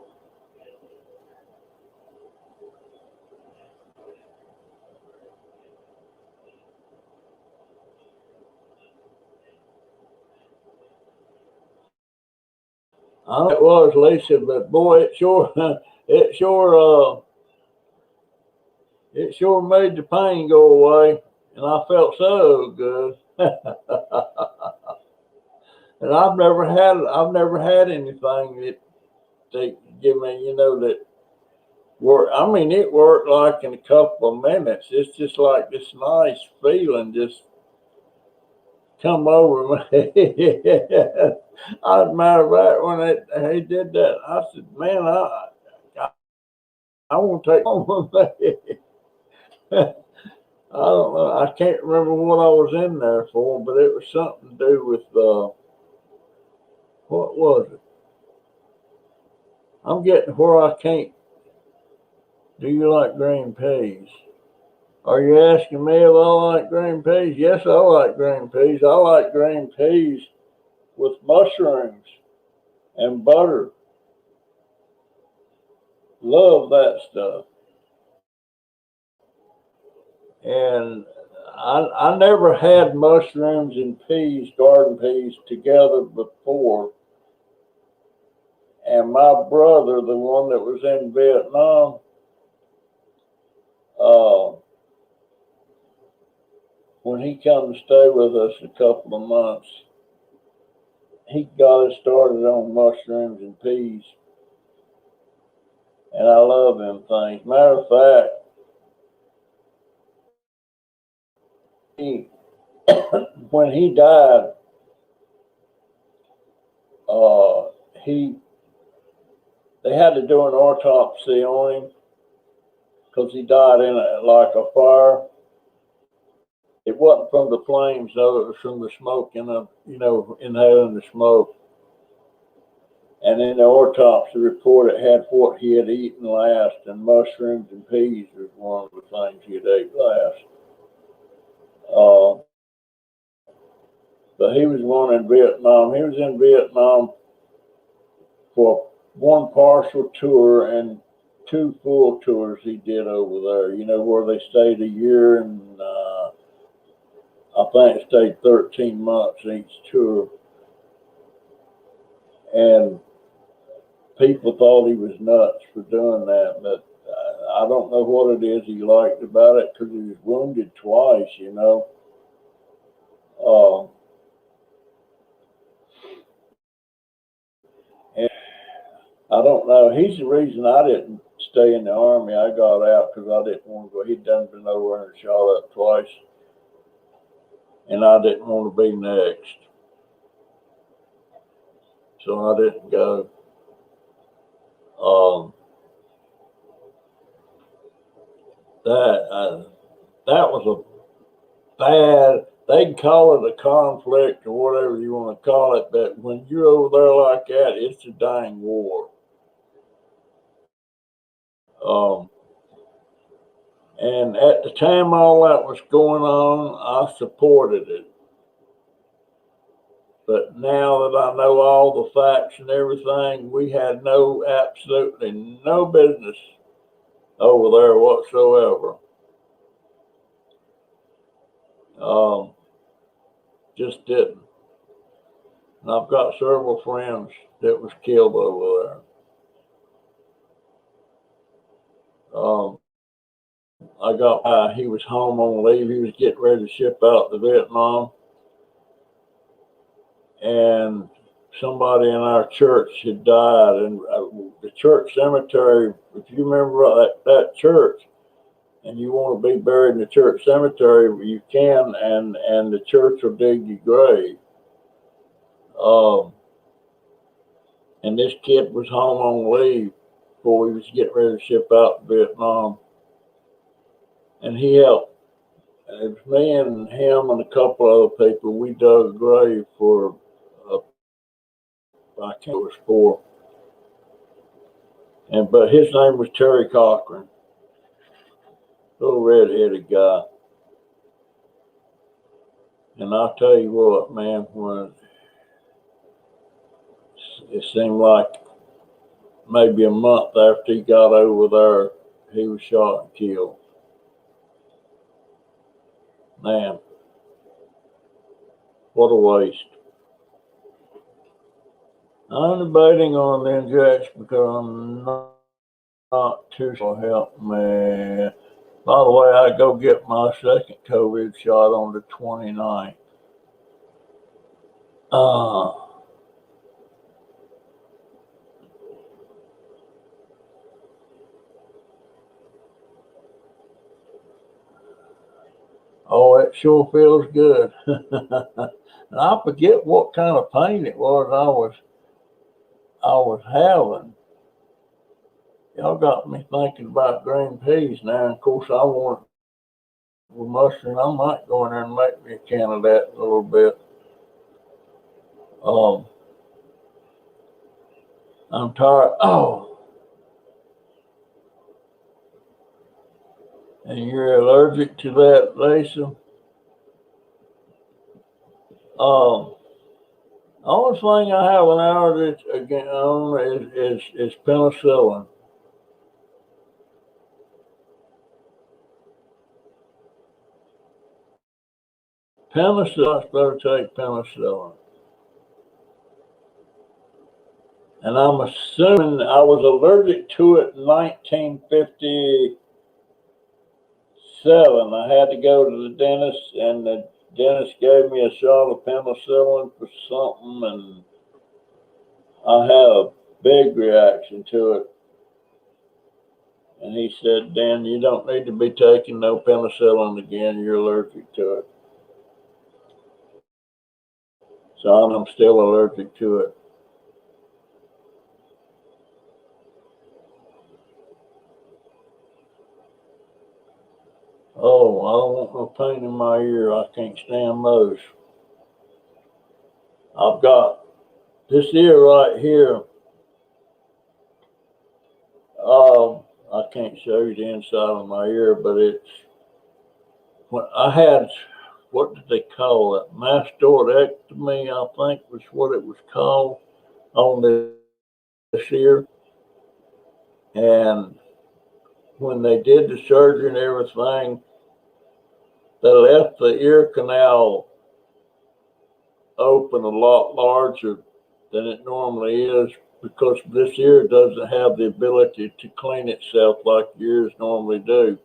I know it was, Lisa, but boy, it sure made the pain go away, and I felt so good. And I've never had anything that they give me, that work. I mean, it worked like in a couple of minutes. It's just like this nice feeling just come over me. I matter of fact, when he did that, I said, "Man, I want to take home with me." I don't know. I can't remember what I was in there for, but it was something to do with what was it? I'm getting where I can't. Do you like green peas? Are you asking me if I like green peas? Yes, I like green peas. I like green peas with mushrooms and butter. Love that stuff. And I never had mushrooms and peas, garden peas, together before. And my brother, the one that was in Vietnam, uh, when he come to stay with us a couple of months, he got us started on mushrooms and peas. and I love them things. Matter of fact, he when he died, uh, he they had to do an autopsy on him because he died in like a fire. It wasn't from the flames, though. It was from the smoke inhaling the smoke. And in the autopsy report, it had what he had eaten last, and mushrooms and peas was one of the things he had ate last. But he was one in Vietnam. He was in Vietnam for one partial tour and two full tours he did over there, where they stayed a year and I think stayed 13 months each tour. And people thought he was nuts for doing that, but I don't know what it is he liked about it because he was wounded twice, and I don't know. He's the reason I didn't stay in the Army. I got out because I didn't want to go. He'd done been over and shot up twice, and I didn't want to be next. So I didn't go. That was a bad. They can call it a conflict or whatever you want to call it, but when you're over there like that, it's a dang war. And at the time all that was going on, I supported it. But now that I know all the facts and everything, we had absolutely no business over there whatsoever. Just didn't. And I've got several friends that was killed over there. He was home on leave. He was getting ready to ship out to Vietnam. And somebody in our church had died. And the church cemetery, if you remember that church, and you want to be buried in the church cemetery, you can, and the church will dig your grave. And this kid was home on leave before he was getting ready to ship out to Vietnam. And he helped. It was me and him and a couple other people. We dug a grave for, I can't remember for. But his name was Terry Cochran. Little red-headed guy. And I'll tell you what, man, when it seemed like maybe a month after he got over there, he was shot and killed. Man, what a waste. I'm debating on the injection because I'm not too sure help me. By the way, I go get my second COVID shot on the 29th. Oh, it sure feels good. And I forget what kind of pain it was I was having. Y'all got me thinking about green peas now. And of course, I want with mustard. I might go in there and make me a can of that in a little bit. I'm tired. Oh, and you're allergic to that, Lisa? The only thing I have an allergy again on is penicillin. Penicillin, I better take penicillin. And I'm assuming I was allergic to it in 1957. I had to go to the dentist, and the dentist gave me a shot of penicillin for something, and I had a big reaction to it. And he said, Dan, you don't need to be taking no penicillin again. You're allergic to it. So I'm still allergic to it. Oh, I don't want no pain in my ear. I can't stand those. I've got this ear right here. I can't show you the inside of my ear, but it's when I had, what did they call it? Mastoidectomy, I think was what it was called on this ear. And when they did the surgery and everything, they left the ear canal open a lot larger than it normally is because this ear doesn't have the ability to clean itself like ears normally do.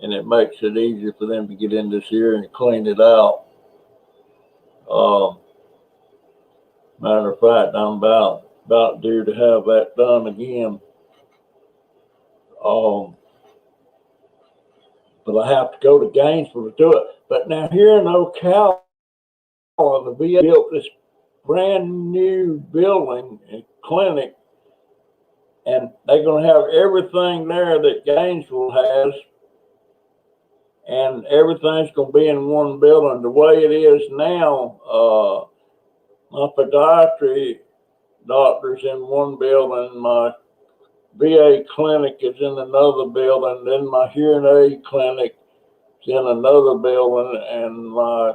And it makes it easier for them to get in this ear and clean it out. Matter of fact, I'm about due to have that done again. But I have to go to Gainesville to do it. But now here in Ocala, the VA built this brand new building and clinic, and they're going to have everything there that Gainesville has, and everything's going to be in one building. The way it is now, my podiatry doctor's in one building, my VA clinic is in another building, then my hearing aid clinic is in another building, and my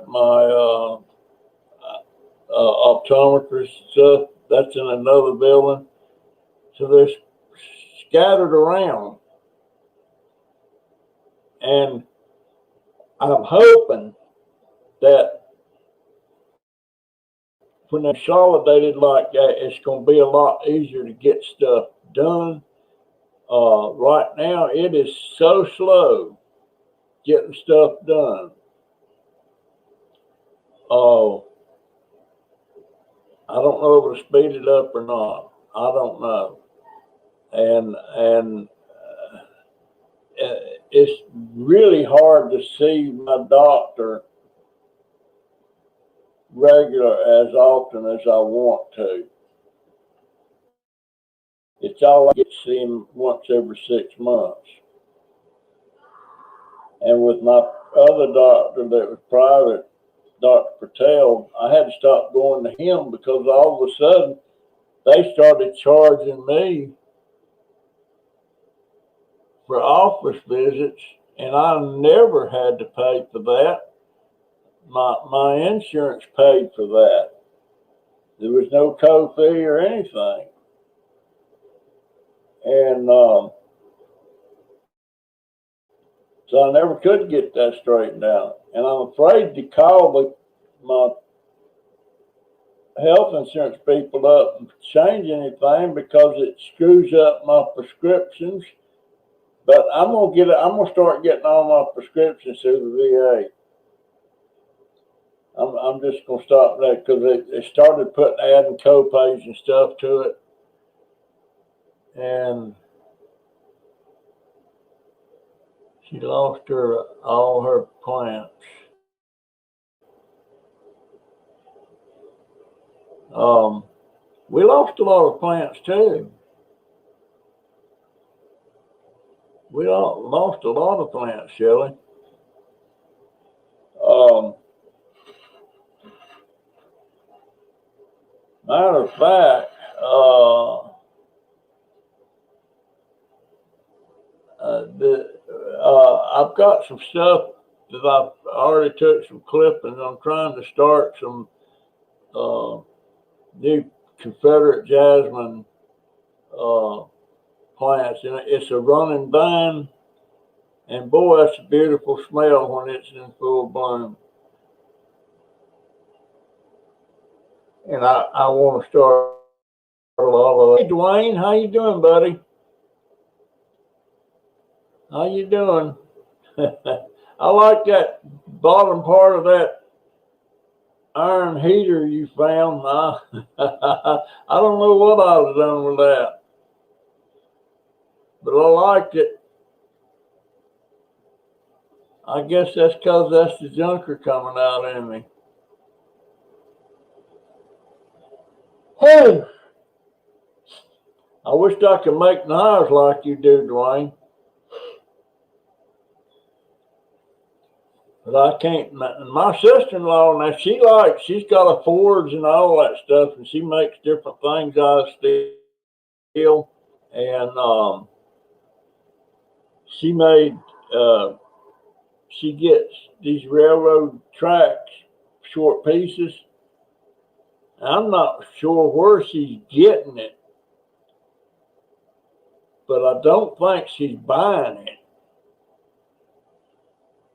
optometrist stuff, that's in another building. So they're scattered around. And I'm hoping that when they're consolidated like that, it's going to be a lot easier to get stuff done. Right now, it is so slow getting stuff done. I don't know if it'll speed it up or not. I don't know. And it's really hard to see my doctor regular as often as I want to. It's all I get to see him once every 6 months. And with my other doctor that was private, Dr. Patel, I had to stop going to him because all of a sudden they started charging me for office visits, and I never had to pay for that. My insurance paid for that. There was no co-fee or anything. And so I never could get that straightened out. And I'm afraid to call my health insurance people up and change anything because it screws up my prescriptions. But I'm gonna start getting all my prescriptions through the VA. I'm just gonna stop that because they started adding co-pays and stuff to it. And she lost all her plants. We lost a lot of plants too. We lost a lot of plants, Shelley. Matter of fact, I've got some stuff that I've already took some clippings. I'm trying to start some new Confederate jasmine plants, and it's a running vine, and boy, that's a beautiful smell when it's in full bloom. And I want to start a lot of. Hey, Dwayne, how you doing, buddy? How you doing? I like that bottom part of that iron heater you found. I don't know what I was done with that, but I liked it. I guess that's because that's the junker coming out in me. Hey, I wish I could make knives like you do, Dwayne. But I can't. My sister-in-law, now she's got a forge and all that stuff, and she makes different things out of steel. And she made, she gets these railroad tracks, short pieces. I'm not sure where she's getting it, but I don't think she's buying it.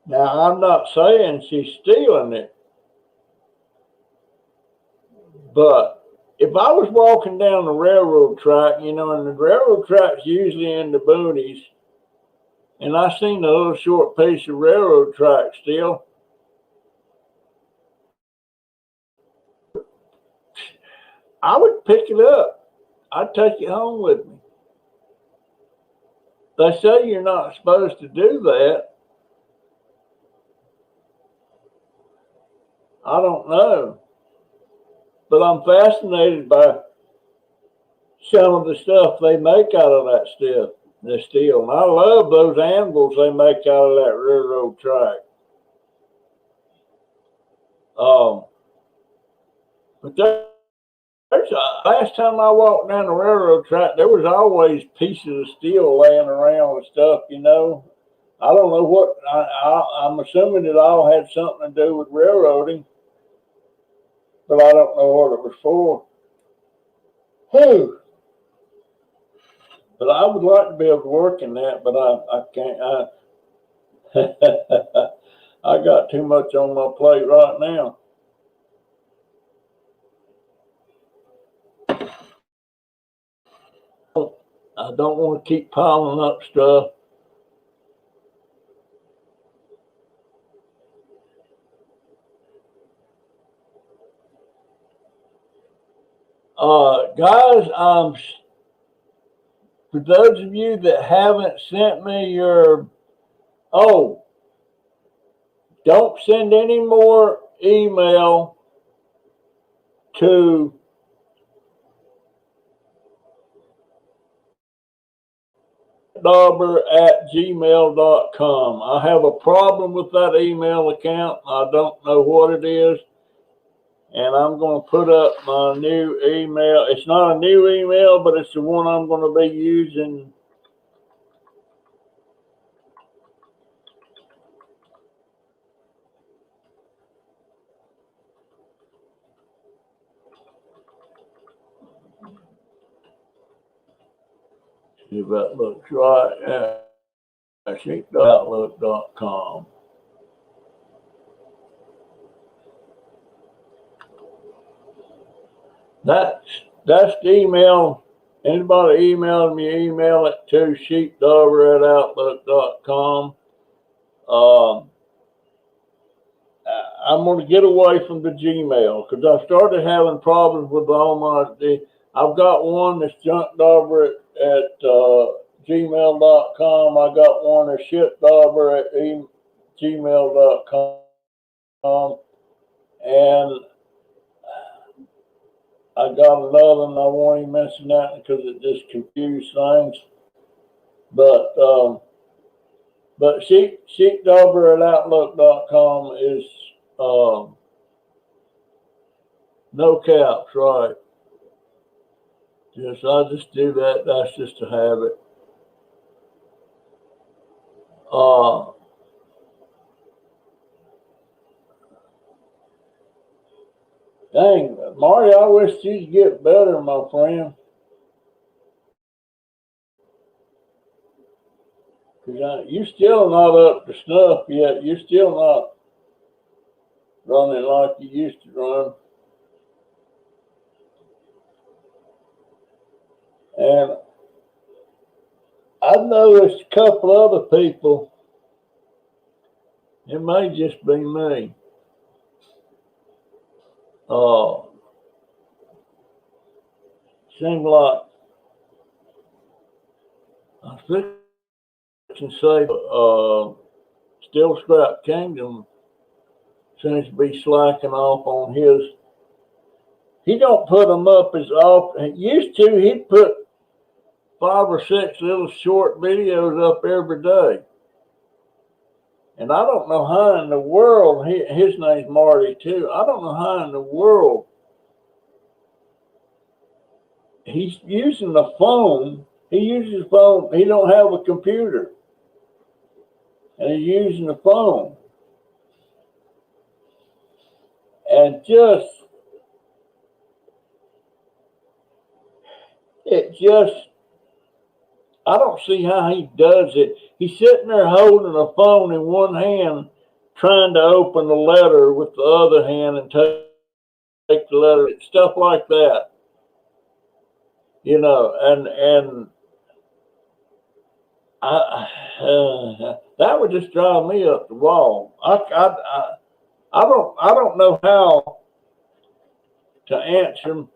Now, I'm not saying she's stealing it, but if I was walking down the railroad track, and the railroad track's usually in the boonies, and I seen a little short piece of railroad track still, I would pick it up. I'd take it home with me. They say you're not supposed to do that. I don't know. But I'm fascinated by some of the stuff they make out of that stuff, the steel. And I love those anvils they make out of that railroad track. But last time I walked down the railroad track, there was always pieces of steel laying around and stuff, I don't know what, I'm assuming it all had something to do with railroading, but I don't know what it was for. Whew. But I would like to be able to work in that, but I can't. I got too much on my plate right now. I don't want to keep piling up stuff. Guys, for those of you that haven't sent me your, don't send any more email to dauber@gmail.com. I have a problem with that email account. I don't know what it is. And I'm going to put up my new email. It's not a new email, but it's the one I'm going to be using. See if that looks right. Outlook.com. That's the email. Anybody email me, email it to sheepdauber@outlook.com. I'm going to get away from the Gmail because I started having problems with all my. I've got one that's junkdauber at gmail.com. I got one that's shitdauber@gmail.com. And I got another one. I won't even mention that because it just confused things. But sheepdauber@outlook.com is no caps, right? Yes, I just do that. That's just a habit. Dang, Marty, I wish you'd get better, my friend. Because you're still not up to snuff yet. You're still not running like you used to run. And I've noticed a couple other people, it may just be me. Seems like I can say Steel Scrap Kingdom seems to be slacking off on his. He don't put them up as often. Used to, he'd put 5 or 6 little short videos up every day. And I don't know how in the world, his name's Marty too. I don't know how in the world he's using the phone. He uses the phone. He don't have a computer. And he's using the phone. And I don't see how he does it. He's sitting there holding a phone in one hand, trying to open the letter with the other hand and take the letter, stuff like that. You know, and that would just drive me up the wall. I don't know how to answer them.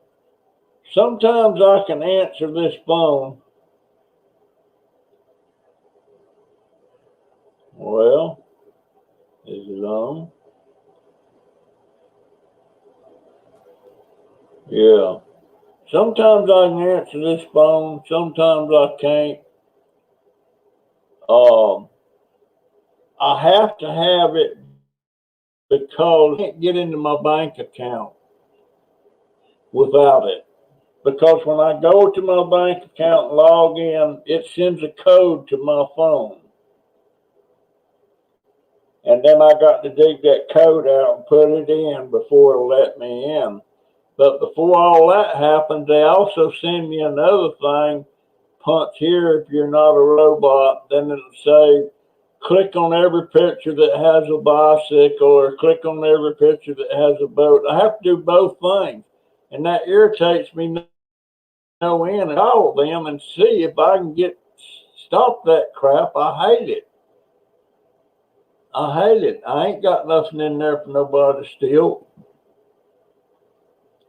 Sometimes I can answer this phone. Well, is it on? Yeah. Sometimes I can answer this phone. Sometimes I can't. I have to have it because I can't get into my bank account without it. Because when I go to my bank account and log in, it sends a code to my phone. And then I got to dig that code out and put it in before it'll let me in. But before all that happens, they also send me another thing. Punch here if you're not a robot. Then it'll say, click on every picture that has a bicycle or click on every picture that has a boat. I have to do both things. And that irritates me no end. Call them and see if I can stop that crap. I hate it. I hate it. I ain't got nothing in there for nobody to steal.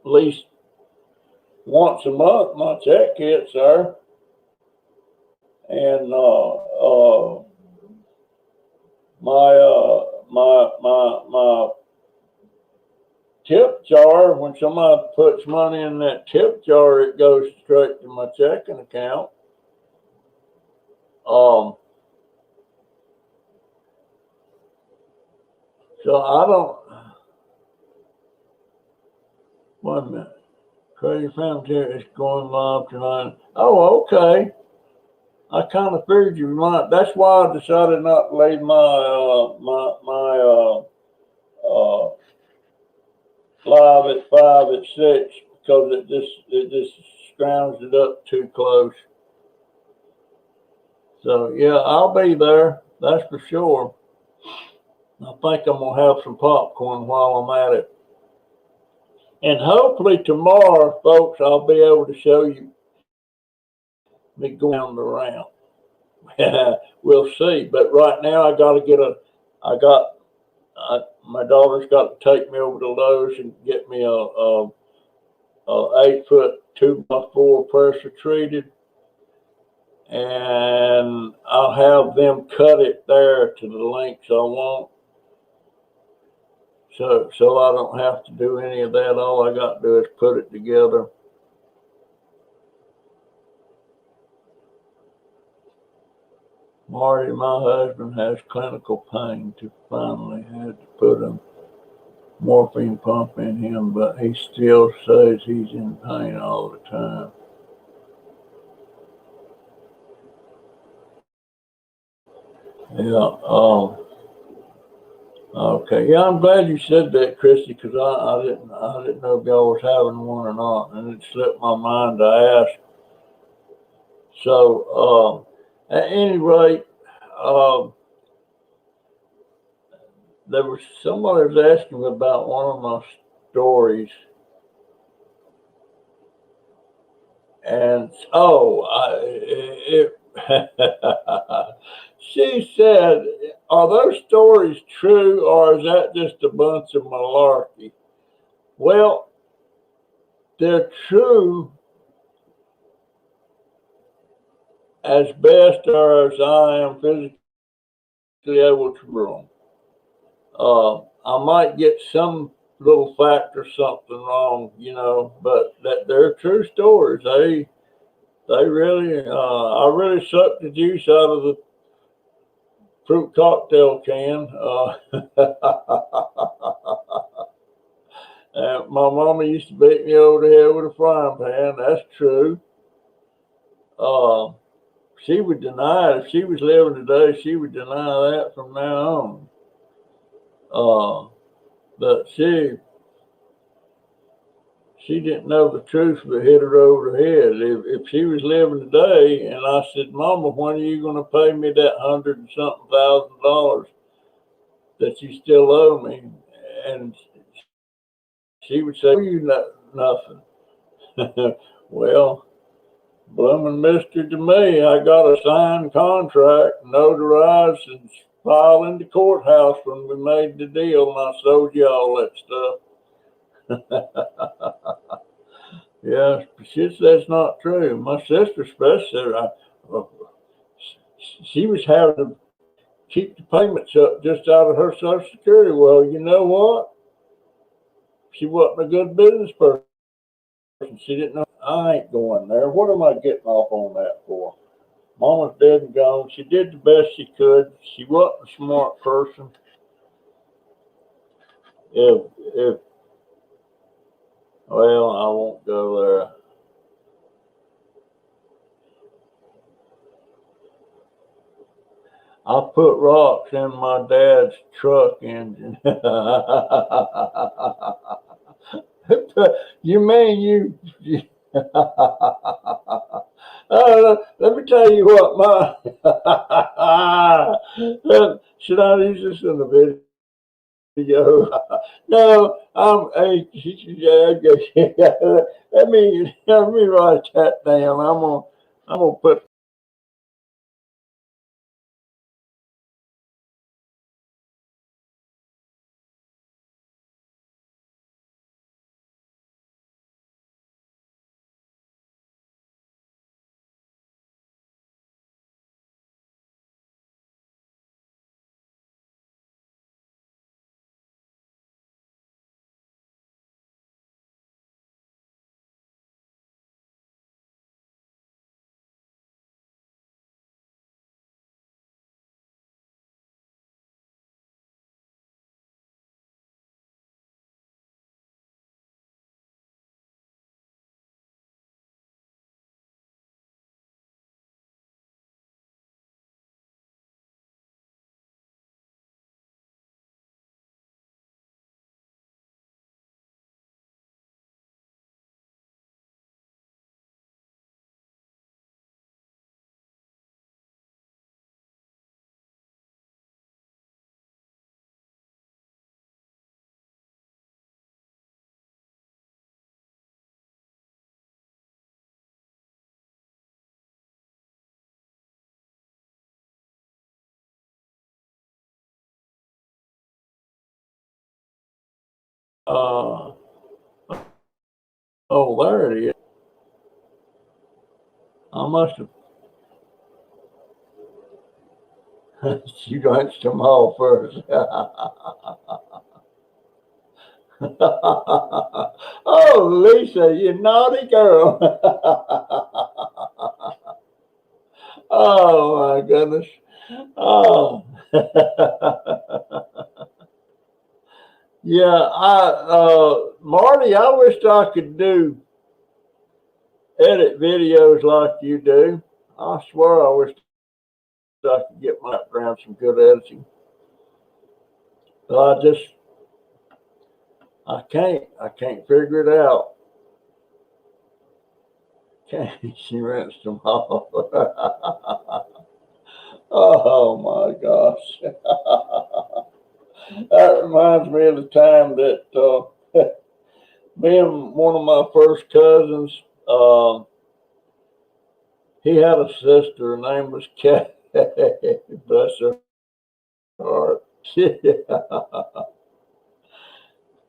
At least once a month, my check hits there. And my tip jar, when somebody puts money in that tip jar, it goes straight to my checking account. So I don't. Wait a minute. Crazy Family is going live tonight. Oh, okay. I kind of figured you might. That's why I decided not to leave my live at 5 at 6 because it just scrounges it up too close. So yeah, I'll be there. That's for sure. I think I'm gonna have some popcorn while I'm at it. And hopefully tomorrow, folks, I'll be able to show you me going around. We'll see. But right now, my daughter's got to take me over to Lowe's and get me a 8-foot 2x4 pressure treated, and I'll have them cut it there to the lengths I want. So I don't have to do any of that. All I got to do is put it together. Marty, my husband, has clinical pain. Finally had to put a morphine pump in him, but he still says he's in pain all the time. Yeah. Okay. Yeah, I'm glad you said that, Christy, because I didn't know if y'all was having one or not, and it slipped my mind to ask. So, at any rate, there was somebody was asking about one of my stories, and she said, "Are those stories true, or is that just a bunch of malarkey?" Well, they're true as best or as I am physically able to brew them. I might get some little fact or something wrong, but that they're true stories. They really, I really sucked the juice out of the fruit cocktail can. My mama used to beat me over the head with a frying pan. That's true. She would deny it. If she was living today, she would deny that from now on. But she didn't know the truth, but hit her over the head. If she was living today, and I said, "Mama, when are you going to pay me that $100 and something thousand that you still owe me?" And she would say, "You know nothing." Well, blooming mister to me, I got a signed contract, notarized, and filed in the courthouse when we made the deal, and I sold you all that stuff. Yeah, that's not true. My sister especially, she was having to keep the payments up just out of her Social Security. Well, you know what? She wasn't a good business person. She didn't know. I ain't going there. What am I getting off on that for? Mama's dead and gone. She did the best she could. She wasn't a smart person. If well, I won't go there. I put rocks in my dad's truck engine. You mean you let me tell you what, should I use this in the video? No, let me write that down. I'm gonna put. Oh, there it is. I must have. You lynched them all first. Oh, Lisa, you naughty girl. Oh, my goodness. Oh. Yeah, Marty, I wish I could edit videos like you do. I swear I wish I could get my background some good editing. But I can't figure it out. Can't. She rinsed them off. Oh my gosh. That reminds me of the time that me and one of my first cousins, he had a sister. Her name was Kay. Bless her heart.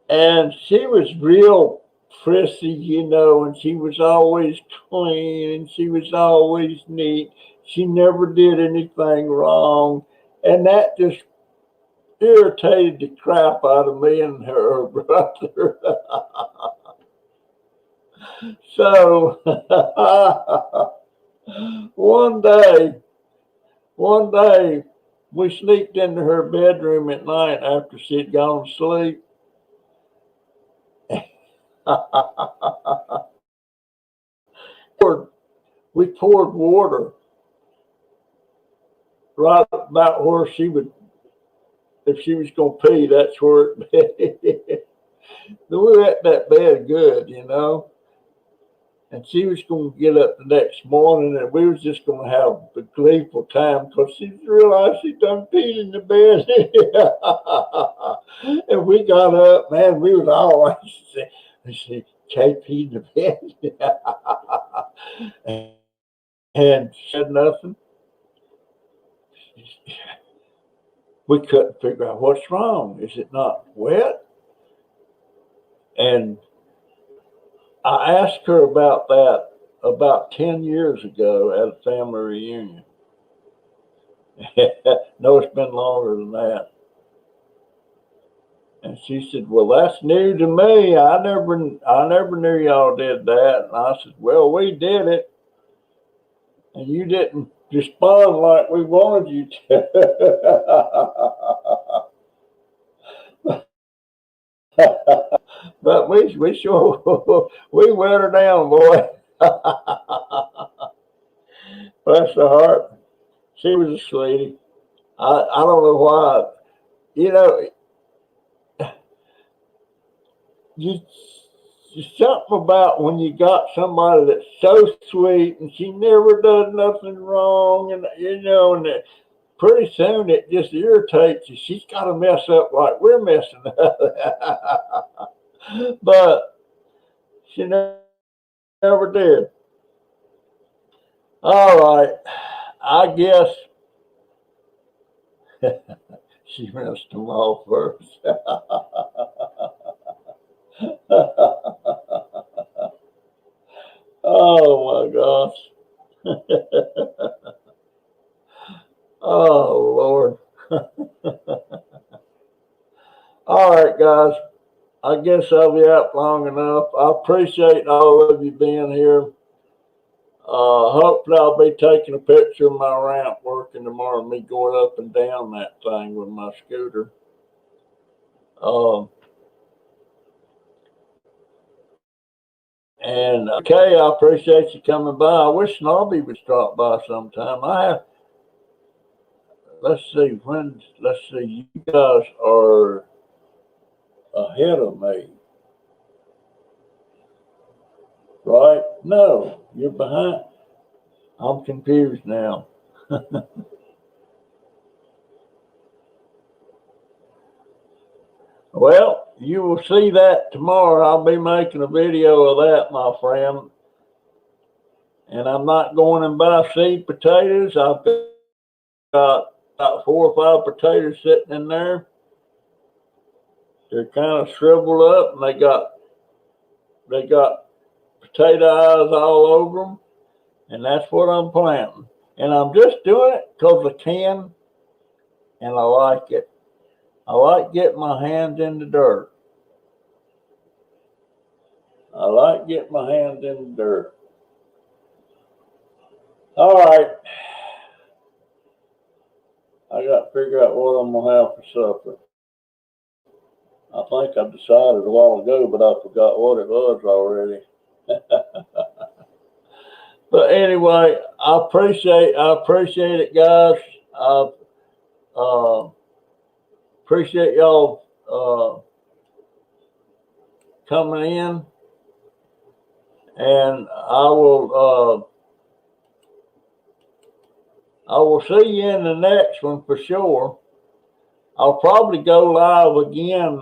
And she was real prissy, and she was always clean and she was always neat. She never did anything wrong. And that just irritated the crap out of me and her brother. So one day, we sneaked into her bedroom at night after she'd gone to sleep. We poured water right about where she would, if she was going to pee, that's where it we were at that bed good, you know. And she was going to get up the next morning, and we was just going to have a gleeful time because she realized she done peed in the bed. And we got up, man. We was all right. She can't pee in the bed, and said nothing. We couldn't figure out what's wrong. Is it not wet? And I asked her about that about 10 years ago at a family reunion. No, it's been longer than that. And she said, "Well, that's new to me. I never knew y'all did that." And I said, "Well, we did it, and you didn't respond like we wanted you to." But we sure we wet her down, boy. Bless her heart. She was a sweetie. I don't know why. You know, you something about when you got somebody that's so sweet and she never does nothing wrong, and and pretty soon it just irritates you. She's got to mess up like we're messing up. But she never did. All right, I guess she rinsed them off first. Oh my gosh. Oh Lord. All right, guys. I guess I'll be out long enough. I appreciate all of you being here. Hopefully I'll be taking a picture of my ramp working tomorrow, me going up and down that thing with my scooter. And okay, I appreciate you coming by. I wish Snobby would stop by sometime. Let's see, you guys are ahead of me, right? No, you're behind. I'm confused now. Well, you will see that tomorrow. I'll be making a video of that, my friend. And I'm not going and buy seed potatoes. I've got about 4 or 5 potatoes sitting in there. They're kind of shriveled up, and they got potato eyes all over them. And that's what I'm planting. And I'm just doing it because I can, and I like it. I like getting my hands in the dirt. All right. I got to figure out what I'm going to have for supper. I think I decided a while ago, but I forgot what it was already. But anyway, I appreciate it, guys. I appreciate y'all coming in, and I will see you in the next one for sure. I'll probably go live again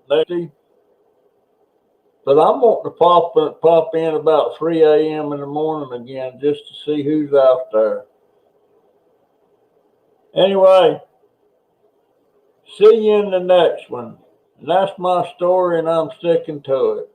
next week, but I'm wanting to pop in about 3 a.m. in the morning again just to see who's out there. Anyway, see you in the next one. And that's my story, and I'm sticking to it.